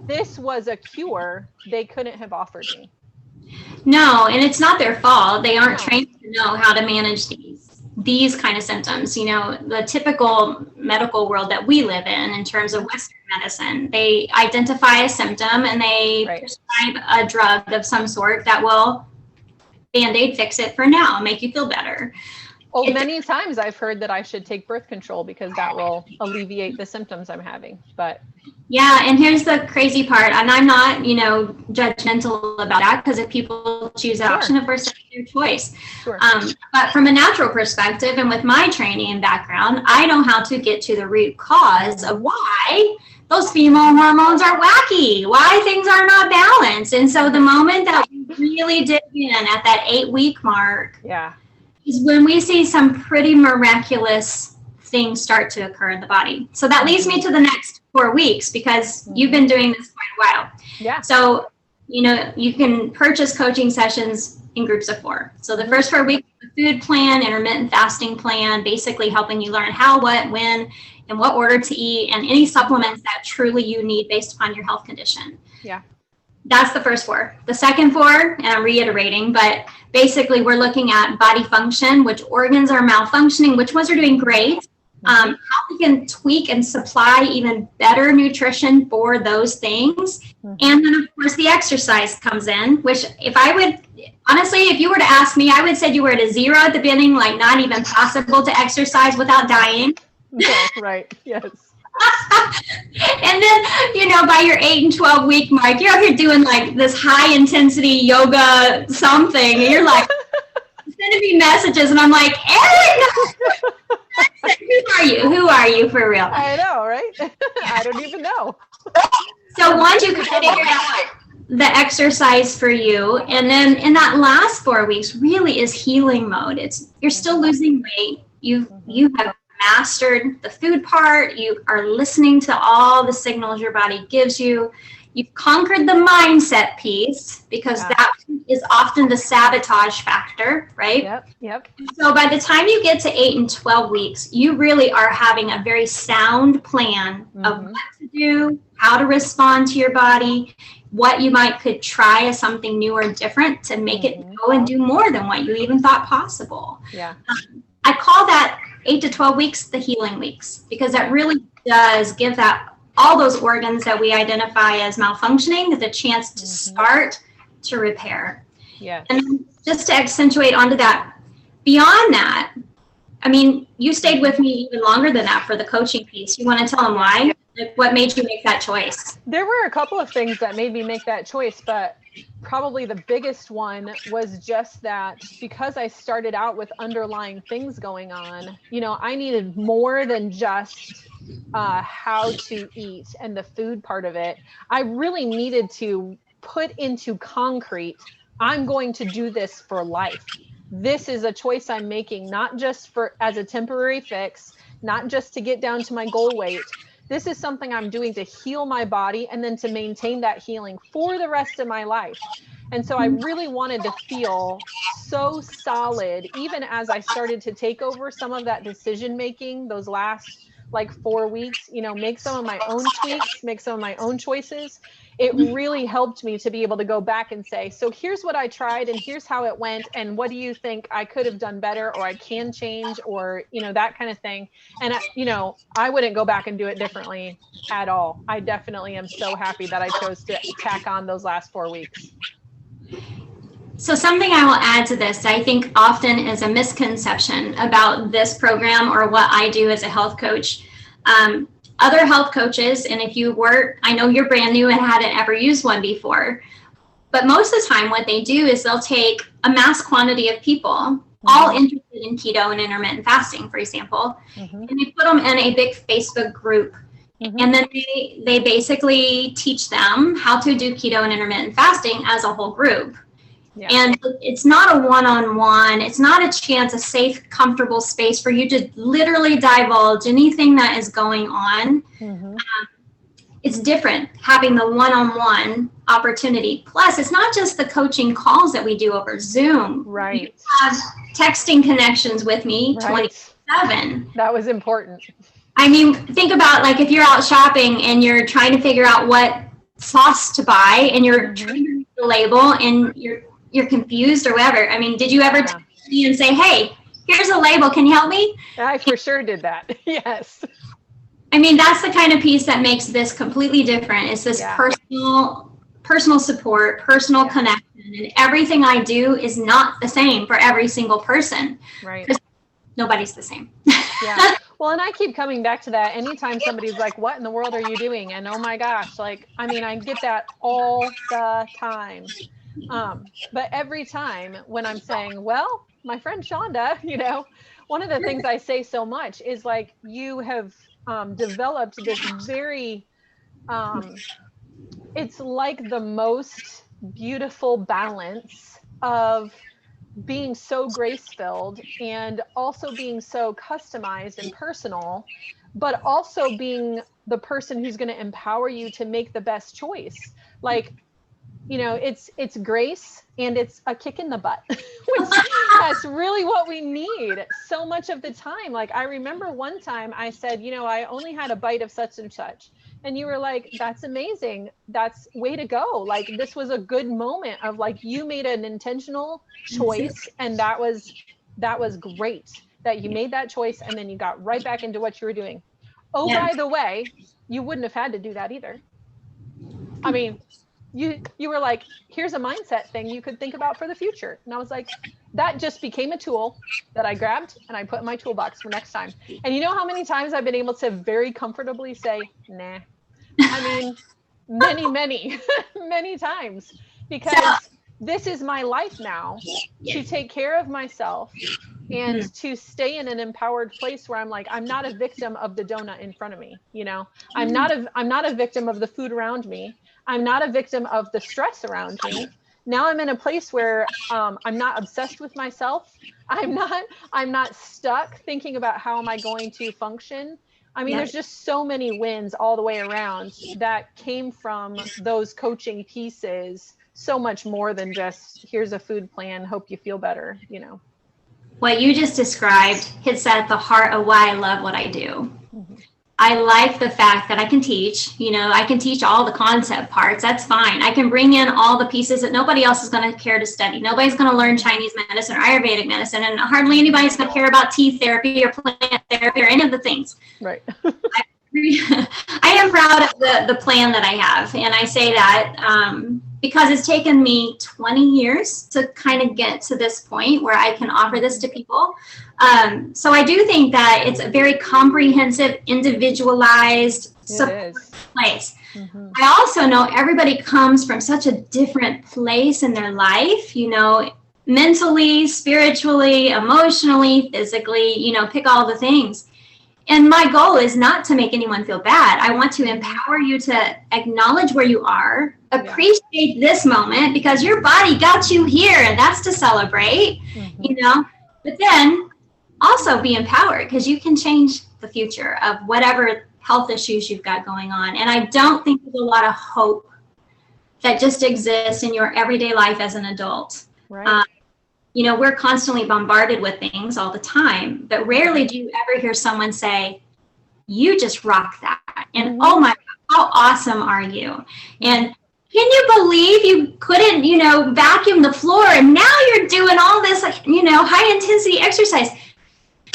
this was a cure they couldn't have offered me. No, and it's not their fault. They aren't trained to know how to manage these kind of symptoms. You know, the typical medical world that we live in terms of Western medicine, they identify a symptom and they prescribe a drug of some sort that will Band-Aid fix it for now, make you feel better. Oh, many times I've heard that I should take birth control because that will alleviate the symptoms I'm having. But yeah, and here's the crazy part, and I'm not, you know, judgmental about that, because if people choose that option, of course, that's their choice. Sure. But from a natural perspective, and with my training and background, I know how to get to the root cause of why those female hormones are wacky, why things are not balanced. And so the moment that we really dig in at that 8-week mark, is when we see some pretty miraculous things start to occur in the body. So that leads me to the next 4 weeks, because you've been doing this quite a while. Yeah. So, you know, you can purchase coaching sessions in groups of 4. So the first 4 weeks, the food plan, intermittent fasting plan, basically helping you learn how, what, when, and what order to eat, and any supplements that truly you need based upon your health condition. Yeah. That's the first 4. The second 4, and I'm reiterating, but basically we're looking at body function, which organs are malfunctioning, which ones are doing great, how we can tweak and supply even better nutrition for those things. And then of course the exercise comes in, which if I would, honestly, if you were to ask me, I would say you were at a 0 at the beginning, like not even possible to exercise without dying. Right, yes. And then, you know, by your 8 and 12 week mark, you're out here doing like this high intensity yoga something, and you're like sending me messages, and I'm like, Erin, who are you for real? I know, right? I don't even know. So once you kind of figure out the exercise for you, and then in that last 4 weeks really is healing mode. You're still losing weight. You have mastered the food part. You are listening to all the signals your body gives you. You've conquered the mindset piece, because that is often the sabotage factor, right? Yep. So by the time you get to 8 and 12 weeks, you really are having a very sound plan of what to do, how to respond to your body, what you could try as something new or different to make it go and do more than what you even thought possible. Yeah. I call that 8 to 12 weeks the healing weeks, because that really does give that all those organs that we identify as malfunctioning the chance to start to repair. Yeah. And just to accentuate onto that, beyond that, I mean, you stayed with me even longer than that for the coaching piece. You want to tell them why? Like, what made you make that choice? There were a couple of things that made me make that choice, but probably the biggest one was just that because I started out with underlying things going on, you know, I needed more than just how to eat and the food part of it. I really needed to put into concrete, I'm going to do this for life. This is a choice I'm making, not just for as a temporary fix, not just to get down to my goal weight. This is something I'm doing to heal my body and then to maintain that healing for the rest of my life. And so I really wanted to feel so solid, even as I started to take over some of that decision making, those last like 4 weeks, you know, make some of my own tweaks, make some of my own choices. It really helped me to be able to go back and say, so here's what I tried and here's how it went. And what do you think I could have done better, or I can change, or, you know, that kind of thing. And, you know, I wouldn't go back and do it differently at all. I definitely am so happy that I chose to tack on those last 4 weeks. So something I will add to this, I think often is a misconception about this program or what I do as a health coach. Other health coaches, and if you were, I know you're brand new and hadn't ever used one before, but most of the time what they do is they'll take a mass quantity of people, all interested in keto and intermittent fasting, for example, and they put them in a big Facebook group. And then they basically teach them how to do keto and intermittent fasting as a whole group. Yeah. And it's not a one-on-one. It's not a chance, a safe, comfortable space for you to literally divulge anything that is going on. It's different having the one-on-one opportunity. Plus, it's not just the coaching calls that we do over Zoom. Right. You have texting connections with me 24/7. That was important. I mean, think about like if you're out shopping and you're trying to figure out what sauce to buy and you're trying to read the label and you're confused or whatever. I mean, did you ever text me and say, hey, here's a label, can you help me? I for sure did that. Yes. I mean, that's the kind of piece that makes this completely different. It's this personal support, personal connection, and everything I do is not the same for every single person. Right. Because nobody's the same. Yeah. Well, and I keep coming back to that. Anytime somebody's like, what in the world are you doing? And oh my gosh, like, I mean, I get that all the time. But every time when I'm saying, well, my friend Shonda, you know, one of the things I say so much is like, you have developed this very, it's like the most beautiful balance of being so grace-filled and also being so customized and personal, but also being the person who's going to empower you to make the best choice. Like, you know, it's grace and it's a kick in the butt. That's really what we need so much of the time. Like, I remember one time I said, you know, I only had a bite of such and such. And you were like, that's amazing. That's way to go. Like, this was a good moment of like, you made an intentional choice. And that was great that you made that choice. And then you got right back into what you were doing. Oh, by the way, you wouldn't have had to do that either. I mean, you were like, here's a mindset thing you could think about for the future. And I was like, that just became a tool that I grabbed and I put in my toolbox for next time. And you know how many times I've been able to very comfortably say, nah. I mean, many times, because this is my life now, to take care of myself and to stay in an empowered place where I'm like, I'm not a victim of the donut in front of me. You know, I'm not a victim of the food around me. I'm not a victim of the stress around me. Now I'm in a place where I'm not obsessed with myself. I'm not stuck thinking about how am I going to function. I mean, there's just so many wins all the way around that came from those coaching pieces. So much more than just here's a food plan, hope you feel better, you know. What you just described hits at the heart of why I love what I do. I like the fact that I can teach, you know, I can teach all the concept parts. That's fine. I can bring in all the pieces that nobody else is going to care to study. Nobody's going to learn Chinese medicine or Ayurvedic medicine, and hardly anybody's going to care about tea therapy or plant therapy or any of the things. Right. I am proud of the plan that I have. And I say that because it's taken me 20 years to kind of get to this point where I can offer this to people. So I do think that it's a very comprehensive, individualized support place. I also know everybody comes from such a different place in their life, you know, mentally, spiritually, emotionally, physically, you know, pick all the things. And my goal is not to make anyone feel bad. I want to empower you to acknowledge where you are, appreciate this moment because your body got you here and that's to celebrate, you know, but then also be empowered because you can change the future of whatever health issues you've got going on. And I don't think there's a lot of hope that just exists in your everyday life as an adult. Right. You know, we're constantly bombarded with things all the time, but rarely do you ever hear someone say, you just rock that. And oh my God, how awesome are you? And can you believe you couldn't, you know, vacuum the floor and now you're doing all this, you know, high intensity exercise.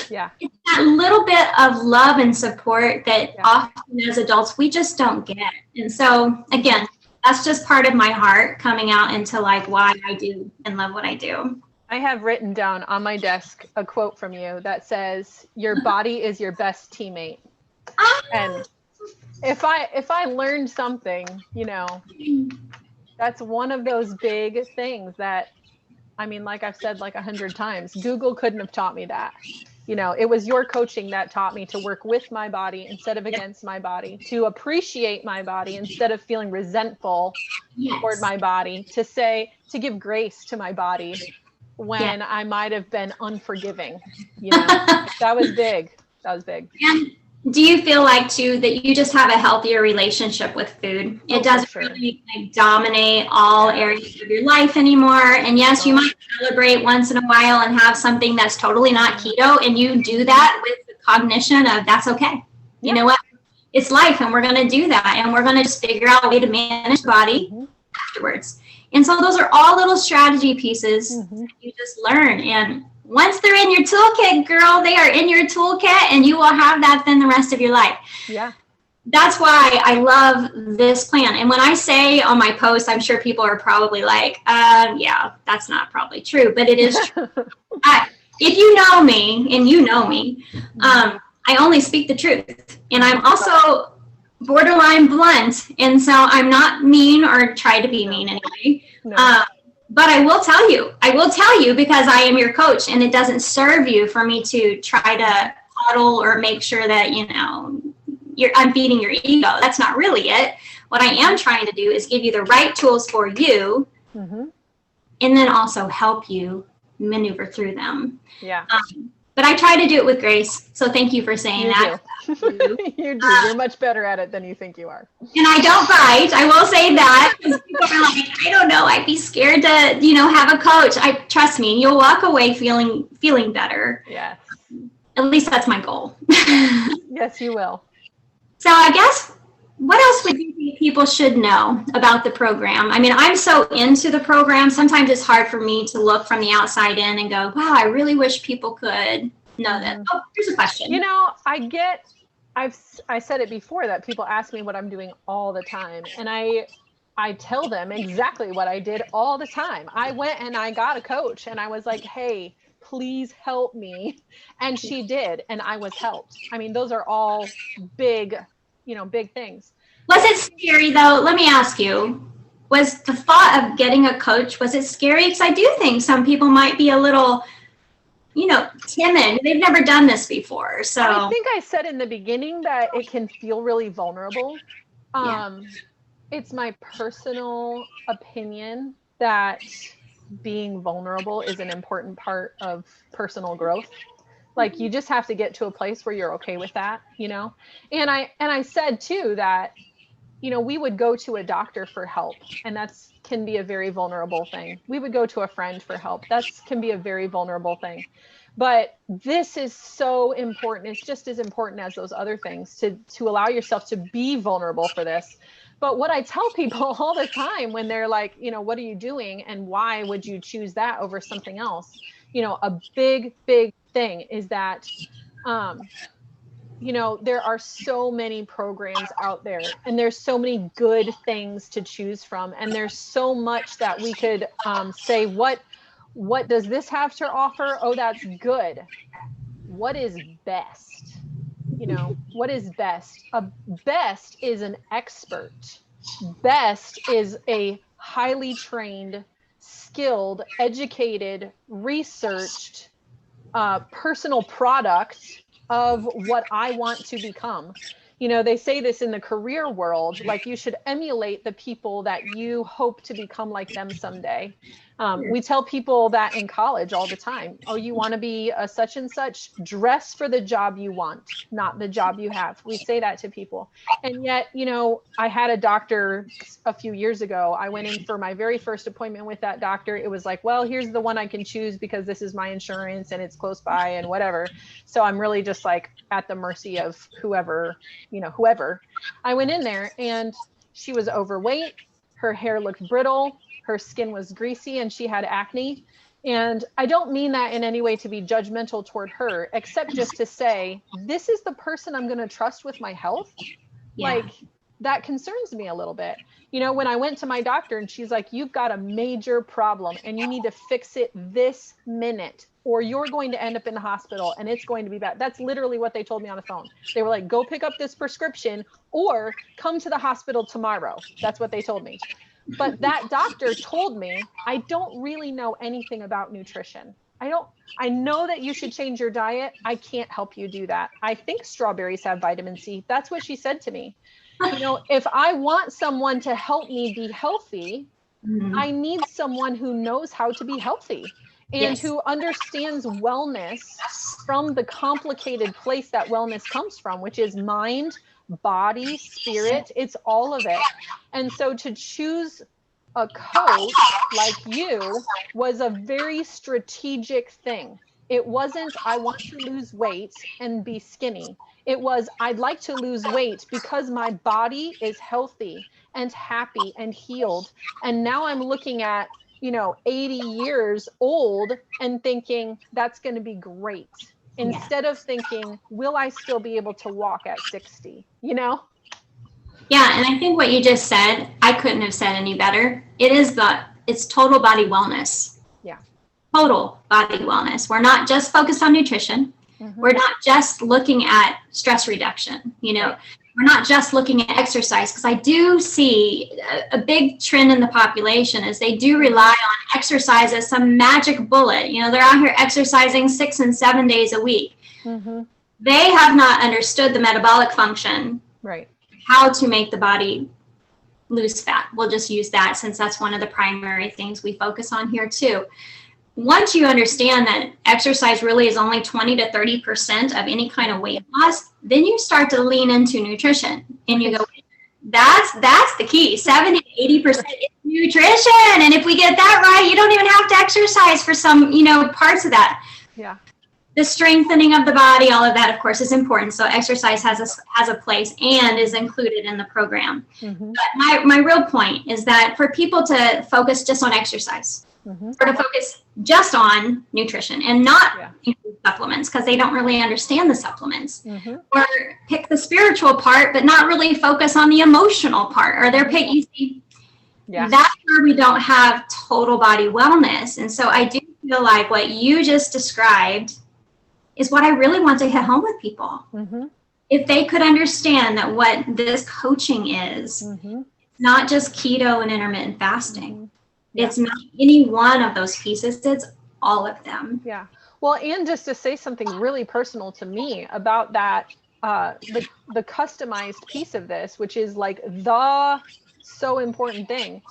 Yeah. It's that little bit of love and support that often as adults, we just don't get. And so again, that's just part of my heart coming out into like why I do and love what I do. I have written down on my desk a quote from you that says, your body is your best teammate. And if I learned something, you know, that's one of those big things that, I mean, like I've said like 100 times, Google couldn't have taught me that. You know, it was your coaching that taught me to work with my body instead of against my body, to appreciate my body instead of feeling resentful toward my body, to give grace to my body when I might have been unforgiving. You know, that was big. That was big. And do you feel like too that you just have a healthier relationship with food? It doesn't really like dominate all areas of your life anymore. And yes, you might celebrate once in a while and have something that's totally not keto, and you do that with the cognition of that's okay. You know what? It's life, and we're going to do that, and we're going to just figure out a way to manage the body afterwards. And so those are all little strategy pieces that you just learn. And once they're in your toolkit, girl, they are in your toolkit, and you will have that then the rest of your life. Yeah. That's why I love this plan. And when I say on my post, I'm sure people are probably like, yeah, that's not probably true, but it is true. If you know me, and you know me, I only speak the truth. And I'm also borderline blunt. And so I'm not mean or try to be mean anyway. But I will tell you because I am your coach, and it doesn't serve you for me to try to coddle or make sure that, you know, I'm feeding your ego. That's not really it. What I am trying to do is give you the right tools for you, and then also help you maneuver through them. Yeah. But I try to do it with grace. So thank you for saying that. You do. You're much better at it than you think you are. And I don't bite. I will say that. Because people are like, I don't know. I'd be scared to, you know, have a coach. Trust me, you'll walk away feeling better. Yeah. At least that's my goal. Yes, you will. So I guess, what else would you think people should know about the program? I mean, I'm so into the program. Sometimes it's hard for me to look from the outside in and go, wow, I really wish people could know that. Oh, here's a question. You know, I said it before that people ask me what I'm doing all the time. And I tell them exactly what I did all the time. I went and I got a coach, and I was like, hey, please help me. And she did. And I was helped. I mean, those are all big things. Was it scary though? Let me ask you, was the thought of getting a coach, was it scary? Because I do think some people might be a little, you know, timid. They've never done this before. So I think I said in the beginning that it can feel really vulnerable. It's my personal opinion that being vulnerable is an important part of personal growth. Like, you just have to get to a place where you're okay with that, you know? And I said too that, you know, we would go to a doctor for help, and that's can be a very vulnerable thing. We would go to a friend for help. That can be a very vulnerable thing. But this is so important. It's just as important as those other things to allow yourself to be vulnerable for this. But what I tell people all the time when they're like, you know, what are you doing and why would you choose that over something else? You know, a big thing is that, you know, there are so many programs out there, and there's so many good things to choose from. And there's so much that we could say, what does this have to offer? Oh, that's good. What is best? You know, what is best? Best is an expert. Best is a highly trained, skilled, educated, researched, personal product of what I want to become. You know, they say this in the career world, like you should emulate the people that you hope to become like them someday. We tell people that in college all the time. Oh, you want to be a such and such? Dress for the job you want, not the job you have. We say that to people. And yet, you know, I had a doctor a few years ago. I went in for my very first appointment with that doctor. It was like, well, here's the one I can choose because this is my insurance and it's close by and whatever. So I'm really just like at the mercy of whoever. I went in there, and she was overweight. Her hair looked brittle. Her skin was greasy, and she had acne. And I don't mean that in any way to be judgmental toward her, except just to say, this is the person I'm going to trust with my health. Yeah. Like, that concerns me a little bit. You know, when I went to my doctor and she's like, you've got a major problem and you need to fix it this minute, or you're going to end up in the hospital and it's going to be bad. That's literally what they told me on the phone. They were like, go pick up this prescription or come to the hospital tomorrow. That's what they told me. But that doctor told me, I don't really know anything about nutrition. I know that you should change your diet. I can't help you do that. I think strawberries have vitamin C. That's what she said to me. You know, if I want someone to help me be healthy, I need someone who knows how to be healthy and who understands wellness from the complicated place that wellness comes from, which is mind, body, spirit. It's all of it. And so to choose a coach like you was a very strategic thing. It wasn't, I want to lose weight and be skinny. It was, I'd like to lose weight because my body is healthy and happy and healed. And now I'm looking at, 80 years old and thinking that's going to be great. Instead of thinking, will I still be able to walk at 60? Yeah. And I think what you just said, I couldn't have said any better. It's total body wellness. Yeah. Total body wellness. We're not just focused on nutrition. We're not just looking at stress reduction. Right. We're not just looking at exercise, because I do see a big trend in the population is they do rely on exercise as some magic bullet. They're out here exercising 6 and 7 days a week. They have not understood the metabolic function. Right. How to make the body lose fat. We'll just use that since that's one of the primary things we focus on here too. Once you understand that exercise really is only 20 to 30% of any kind of weight loss, then you start to lean into nutrition and you go, that's the key. 70 to 80% is nutrition. And if we get that right, you don't even have to exercise for some, parts of that. Yeah. The strengthening of the body, all of that, of course, is important. So exercise has a place and is included in the program. But my real point is that for people to focus just on exercise, or to focus just on nutrition and not include supplements because they don't really understand the supplements, or pick the spiritual part but not really focus on the emotional part, or they're that's where we don't have total body wellness. And so I do feel like what you just described is what I really want to hit home with people. If they could understand that what this coaching is, not just keto and intermittent fasting. It's not any one of those pieces, it's all of them. Yeah. Well, and just to say something really personal to me about that, the customized piece of this, which is like the so important thing.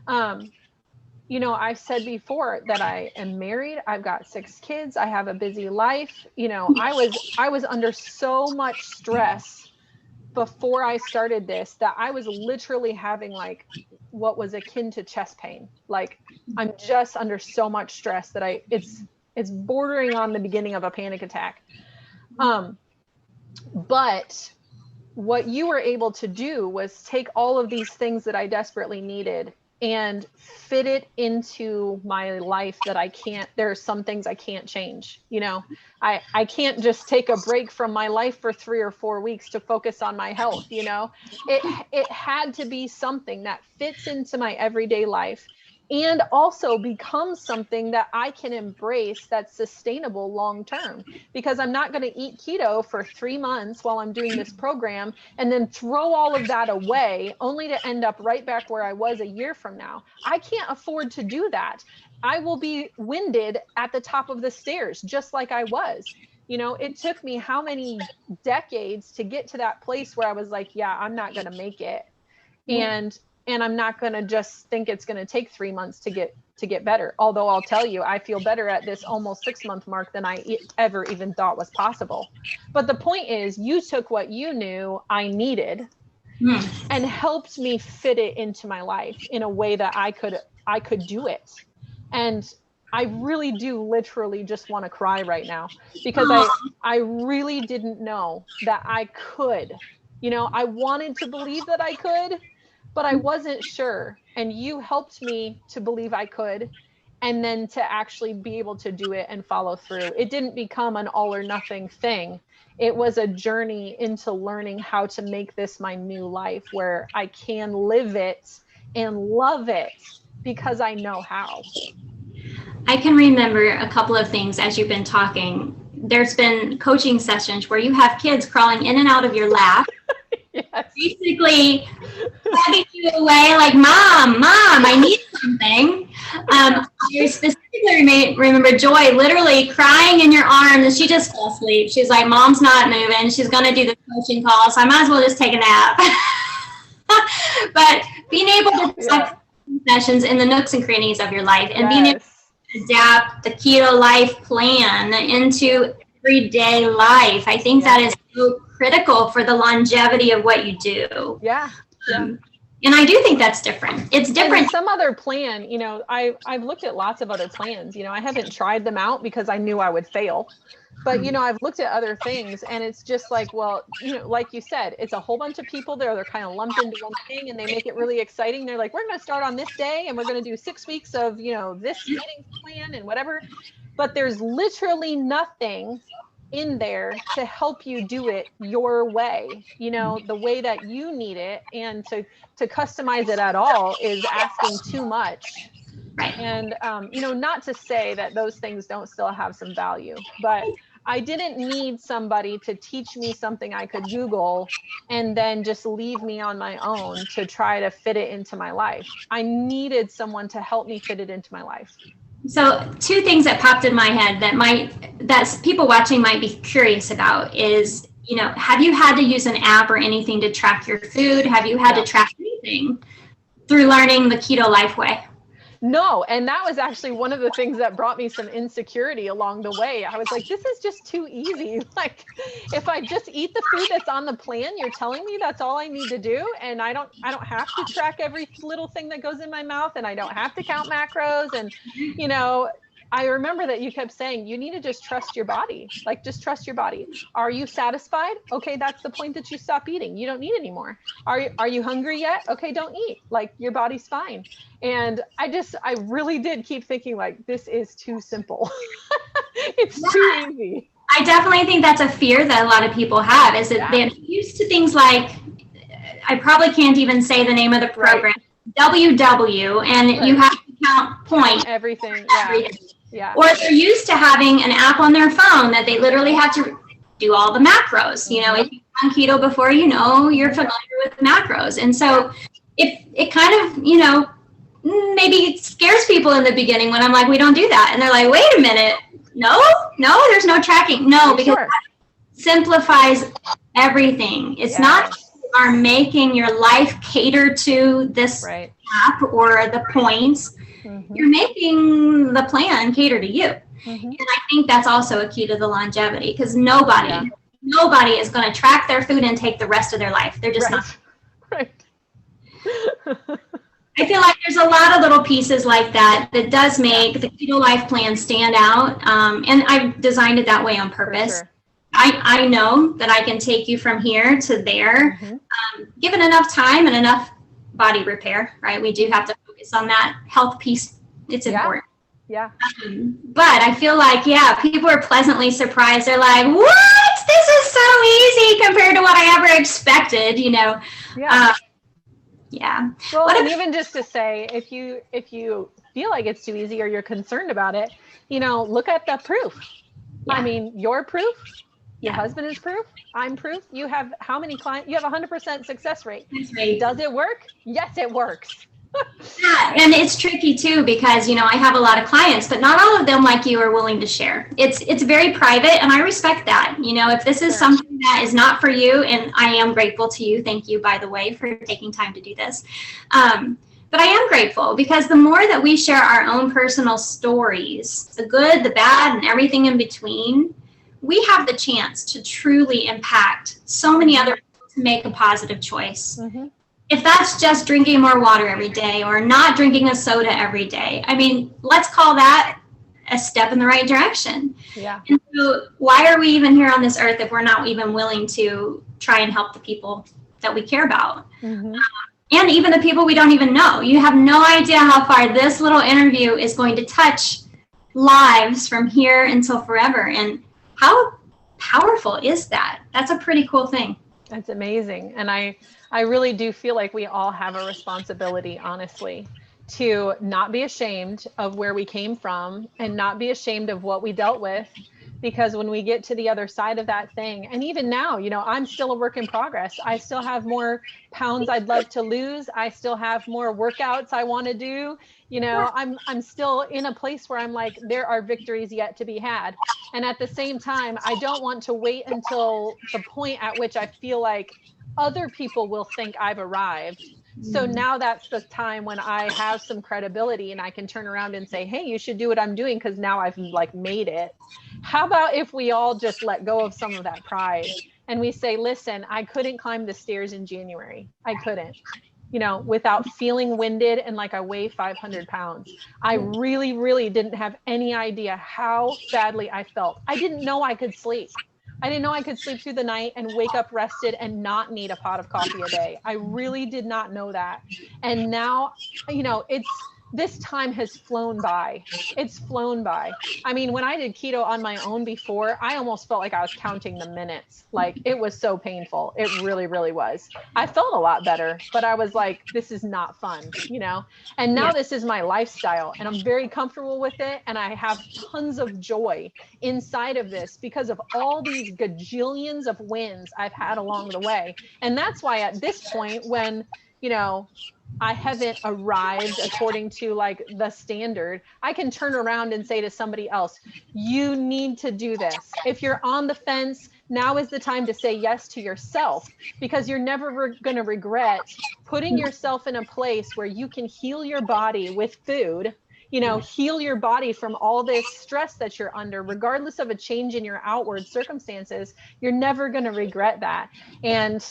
I've said before that I am married. I've got 6 kids. I have a busy life. I was under so much stress before I started this that I was literally having like what was akin to chest pain. Like I'm just under so much stress that it's bordering on the beginning of a panic attack. But what you were able to do was take all of these things that I desperately needed and fit it into my life that there are some things I can't change. I can't just take a break from my life for 3 or 4 weeks to focus on my health. It had to be something that fits into my everyday life and also becomes something that I can embrace that's sustainable long term, because I'm not going to eat keto for 3 months while I'm doing this program and then throw all of that away only to end up right back where I was a year from now. I can't afford to do that. I will be winded at the top of the stairs, just like I was. It took me how many decades to get to that place where I was like, yeah, I'm not going to make it. And I'm not going to just think it's going to take 3 months to get better. Although I'll tell you, I feel better at this almost 6-month mark than I ever even thought was possible. But the point is, you took what you knew I needed and helped me fit it into my life in a way that I could do it. And I really do literally just want to cry right now, because I really didn't know that I could. I wanted to believe that I could, but I wasn't sure. And you helped me to believe I could, and then to actually be able to do it and follow through. It didn't become an all or nothing thing. It was a journey into learning how to make this my new life, where I can live it and love it because I know how. I can remember a couple of things as you've been talking. There's been coaching sessions where you have kids crawling in and out of your lap. Yes. Basically grabbing you away like, mom, I need something. I specifically remember Joy literally crying in your arms, and she just fell asleep. She's like, Mom's not moving. She's going to do the coaching call, so I might as well just take a nap. But being able to set sessions in the nooks and crannies of your life, and being able to adapt the keto life plan into everyday life, I think that is so critical for the longevity of what you do. And I do think that's different. It's different. And some other plan, you know, I've looked at lots of other plans. You know, I haven't tried them out because I knew I would fail. But, you know, I've looked at other things, and it's just like, well, you know, like you said, it's a whole bunch of people there. They're kind of lumped into one thing, and they make it really exciting. They're like, we're going to start on this day, and we're going to do 6 weeks of, you know, this eating plan and whatever. But there's literally nothing in there to help you do it your way, you know, the way that you need it. And to customize it at all is asking too much. And, you know, not to say that those things don't still have some value, but I didn't need somebody to teach me something I could Google and then just leave me on my own to try to fit it into my life. I needed someone to help me fit it into my life. So 2 things that popped in my head that people watching might be curious about is, you know, have you had to use an app or anything to track your food? Have you had to track anything through learning the keto life way? No. And that was actually one of the things that brought me some insecurity along the way. I was like, this is just too easy. Like, if I just eat the food that's on the plan, you're telling me that's all I need to do. And I don't have to track every little thing that goes in my mouth, and I don't have to count macros. And, you know, I remember that you kept saying, you need to just trust your body. Like, just trust your body. Are you satisfied? Okay, that's the point that you stop eating. You don't need any more. Are you hungry yet? Okay, don't eat. Like, your body's fine. And I really did keep thinking, like, this is too simple. It's too easy. I definitely think that's a fear that a lot of people have, is that they're used to things like, I probably can't even say the name of the program, WW, and you have to count points. Everything. Or they're used to having an app on their phone that they literally have to do all the macros. You know, if you've done keto before, you know, you're familiar with macros. And so it kind of, you know, maybe it scares people in the beginning when I'm like, we don't do that. And they're like, wait a minute. No, there's no tracking. No, because that simplifies everything. It's not you are making your life cater to this app or the points. You're making the plan cater to you. And I think that's also a key to the longevity, because nobody is going to track their food intake the rest of their life. They're just not. I feel like there's a lot of little pieces like that does make the keto life plan stand out. And I've designed it that way on purpose. I know that I can take you from here to there, given enough time and enough body repair, right? We do have to focus on that health piece. It's important. But I feel like, people are pleasantly surprised. They're like, what? This is so easy compared to what I ever expected, you know? Well, and even just to say, if you feel like it's too easy or you're concerned about it, you know, look at the proof. I mean, you're proof. Your husband is proof. I'm proof. You have how many clients? You have 100% success rate. Does it work? Yes, it works. And it's tricky too, because, you know, I have a lot of clients, but not all of them, like you, are willing to share. It's very private, and I respect that. You know, if this is something that is not for you, and I am grateful to you, thank you, by the way, for taking time to do this. But I am grateful, because the more that we share our own personal stories, the good, the bad, and everything in between, we have the chance to truly impact so many other people to make a positive choice. If that's just drinking more water every day or not drinking a soda every day, I mean, let's call that a step in the right direction. And so why are we even here on this earth if we're not even willing to try and help the people that we care about? And even the people we don't even know. You have no idea how far this little interview is going to touch lives from here until forever. And how powerful is that? That's a pretty cool thing. That's amazing. And I really do feel like we all have a responsibility, honestly, to not be ashamed of where we came from and not be ashamed of what we dealt with, because when we get to the other side of that thing, and even now, you know, I'm still a work in progress. I still have more pounds I'd love to lose. I still have more workouts I want to do. You know, I'm still in a place where I'm like, there are victories yet to be had. And at the same time, I don't want to wait until the point at which I feel like other people will think I've arrived. So now that's the time when I have some credibility and I can turn around and say, hey, you should do what I'm doing because now I've like made it. How about if we all just let go of some of that pride and we say, listen, I couldn't climb the stairs in January. I couldn't, you know, without feeling winded and like I weigh 500 pounds. I really, really didn't have any idea how badly I felt. I didn't know I could sleep. I didn't know I could sleep through the night and wake up rested and not need a pot of coffee a day. I really did not know that. And now, you know, this time has flown by. It's flown by. I mean, when I did keto on my own before, I almost felt like I was counting the minutes. Like it was so painful. It really, really was. I felt a lot better, but I was like, this is not fun, you know? And now this is my lifestyle and I'm very comfortable with it. And I have tons of joy inside of this because of all these gajillions of wins I've had along the way. And that's why at this point, when, you know, I haven't arrived according to like the standard, I can turn around and say to somebody else, you need to do this. If you're on the fence, now is the time to say yes to yourself, because you're never going to regret putting yourself in a place where you can heal your body with food, you know, heal your body from all this stress that you're under, regardless of a change in your outward circumstances. You're never going to regret that. And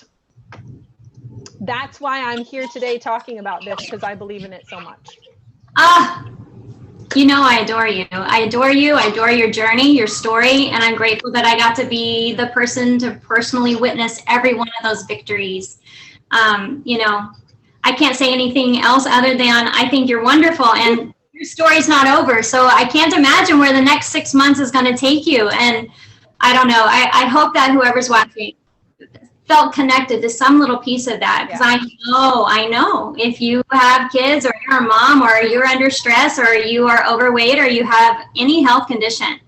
that's why I'm here today talking about this, because I believe in it so much. You know, I adore you. I adore you. I adore your journey, your story. And I'm grateful that I got to be the person to personally witness every one of those victories. You know, I can't say anything else other than I think you're wonderful and your story's not over. So I can't imagine where the next 6 months is going to take you. And I don't know. I hope that whoever's watching felt connected to some little piece of that, because I know if you have kids or you're a mom or you're under stress or you are overweight or you have any health condition,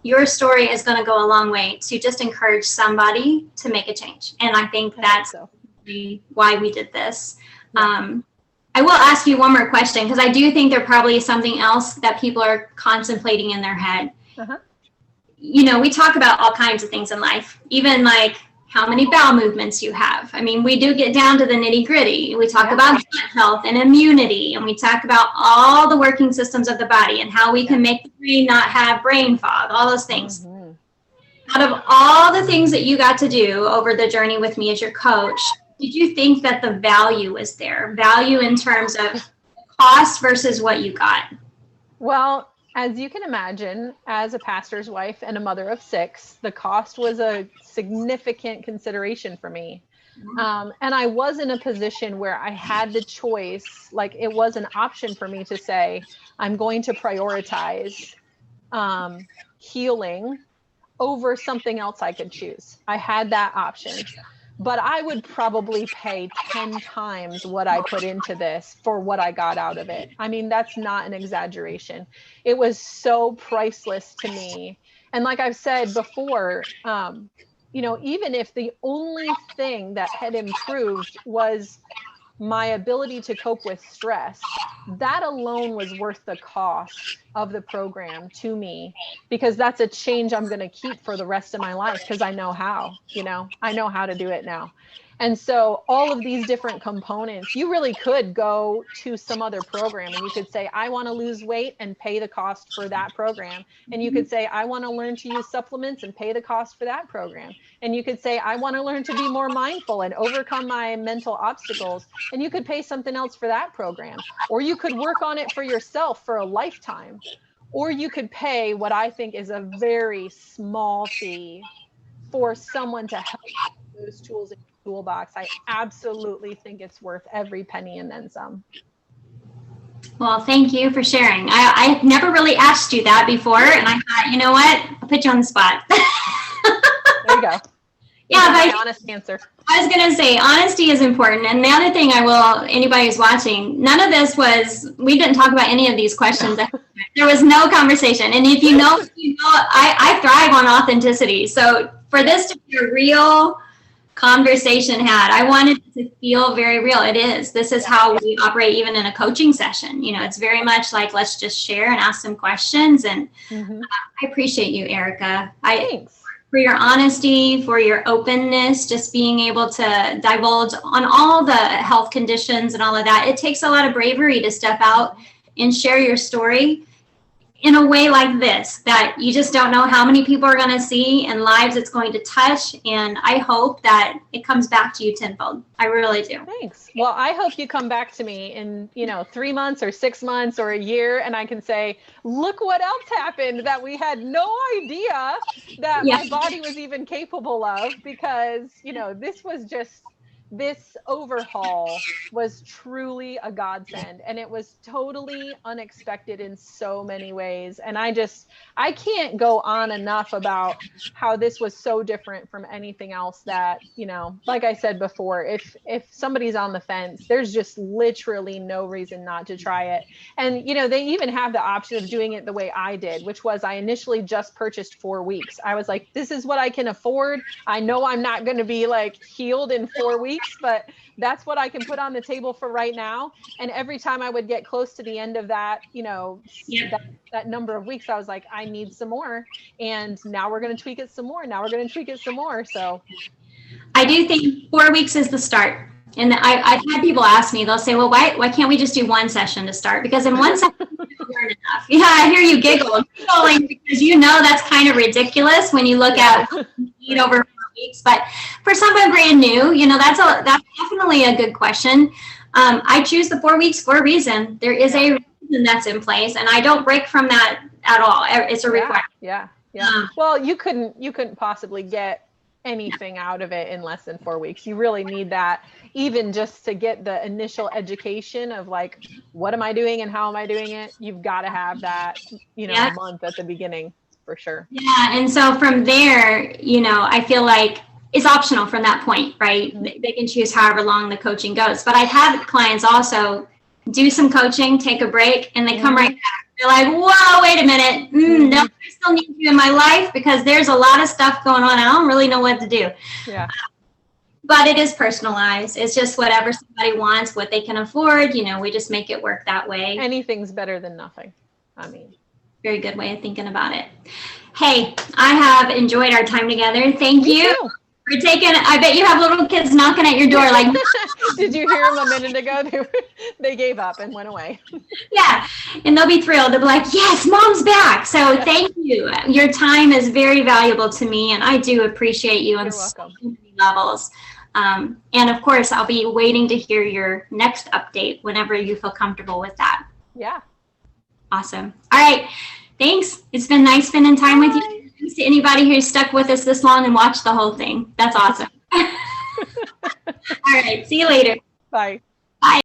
your story is going to go a long way to just encourage somebody to make a change. And I think that's why we did this. I will ask you one more question, because I do think there probably is something else that people are contemplating in their head. You know, we talk about all kinds of things in life, even like how many bowel movements you have. I mean, we do get down to the nitty gritty. We talk about gut health and immunity, and we talk about all the working systems of the body and how we can make the brain not have brain fog, all those things. Out of all the things that you got to do over the journey with me as your coach, did you think that the value was there? Value in terms of cost versus what you got? Well, as you can imagine, as a pastor's wife and a mother of 6, the cost was a significant consideration for me. And I was in a position where I had the choice, like it was an option for me to say, I'm going to prioritize healing over something else I could choose. I had that option. But I would probably pay 10 times what I put into this for what I got out of it. I mean, that's not an exaggeration. It was so priceless to me. And like I've said before, you know, even if the only thing that had improved was my ability to cope with stress, that alone was worth the cost of the program to me, because that's a change I'm going to keep for the rest of my life, because I know how, you know, I know how to do it now. And so all of these different components, you really could go to some other program and you could say, I want to lose weight and pay the cost for that program. And you could say, I want to learn to use supplements and pay the cost for that program. And you could say, I want to learn to be more mindful and overcome my mental obstacles. And you could pay something else for that program. Or you could work on it for yourself for a lifetime. Or you could pay what I think is a very small fee for someone to help those tools in your toolbox. I absolutely think it's worth every penny and then some. Well, thank you for sharing. I've never really asked you that before, and I thought, you know what? I'll put you on the spot. There you go. Yeah, my honest answer. I was going to say honesty is important. And the other thing anybody who's watching, none of this we didn't talk about any of these questions. There was no conversation. And if you know, I thrive on authenticity. So for this to be a real conversation had, I wanted it to feel very real. It is. This is how we operate even in a coaching session. It's very much like, let's just share and ask some questions. And I appreciate you, Erica. Thanks. For your honesty, for your openness, just being able to divulge on all the health conditions and all of that. It takes a lot of bravery to step out and share your story in a way like this, that you just don't know how many people are going to see and lives it's going to touch. And I hope that it comes back to you tenfold. I really do. Thanks. Well, I hope you come back to me in, 3 months or 6 months or a year, and I can say, look what else happened that we had no idea that my body was even capable of, because, this overhaul was truly a godsend, and it was totally unexpected in so many ways. And I can't go on enough about how this was so different from anything else that, like I said before, if somebody's on the fence, there's just literally no reason not to try it. And, they even have the option of doing it the way I did, which was I initially just purchased 4 weeks. I was like, this is what I can afford. I know I'm not going to be healed in 4 weeks, but that's what I can put on the table for right now. And every time I would get close to the end of that, that number of weeks, I was like, I need some more. And now we're going to tweak it some more. Now we're going to tweak it some more. So I do think 4 weeks is the start. And I've had people ask me, they'll say, well, why can't we just do one session to start? Because in one session, you don't learn enough. Yeah, I hear you giggling because that's kind of ridiculous when you look at eat over 4 weeks. But for someone brand new, that's definitely a good question. I choose the 4 weeks for a reason. There is a reason that's in place, and I don't break from that at all. It's a requirement. Yeah. Well, you couldn't possibly get anything out of it in less than 4 weeks. You really need that, even just to get the initial education of what am I doing and how am I doing it? You've got to have that, month at the beginning for sure. Yeah. And so from there, I feel like it's optional from that point, right? They can choose however long the coaching goes. But I've had clients also do some coaching, take a break, and they come right back. They're like, whoa, wait a minute. No, I still need you in my life because there's a lot of stuff going on. I don't really know what to do. Yeah. But it is personalized. It's just whatever somebody wants, what they can afford. We just make it work that way. Anything's better than nothing. Very good way of thinking about it. Hey, I have enjoyed our time together. Thank you for taking. I bet you have little kids knocking at your door like. Did you hear them a minute ago? They gave up and went away. Yeah, and they'll be thrilled. They'll be like, yes, mom's back. So thank you. Your time is very valuable to me, and I do appreciate you on so many levels. And of course, I'll be waiting to hear your next update whenever you feel comfortable with that. Yeah. Awesome. All right. Thanks. It's been nice spending time with you. Thanks to anybody who's stuck with us this long and watched the whole thing. That's awesome. All right. See you later. Bye. Bye.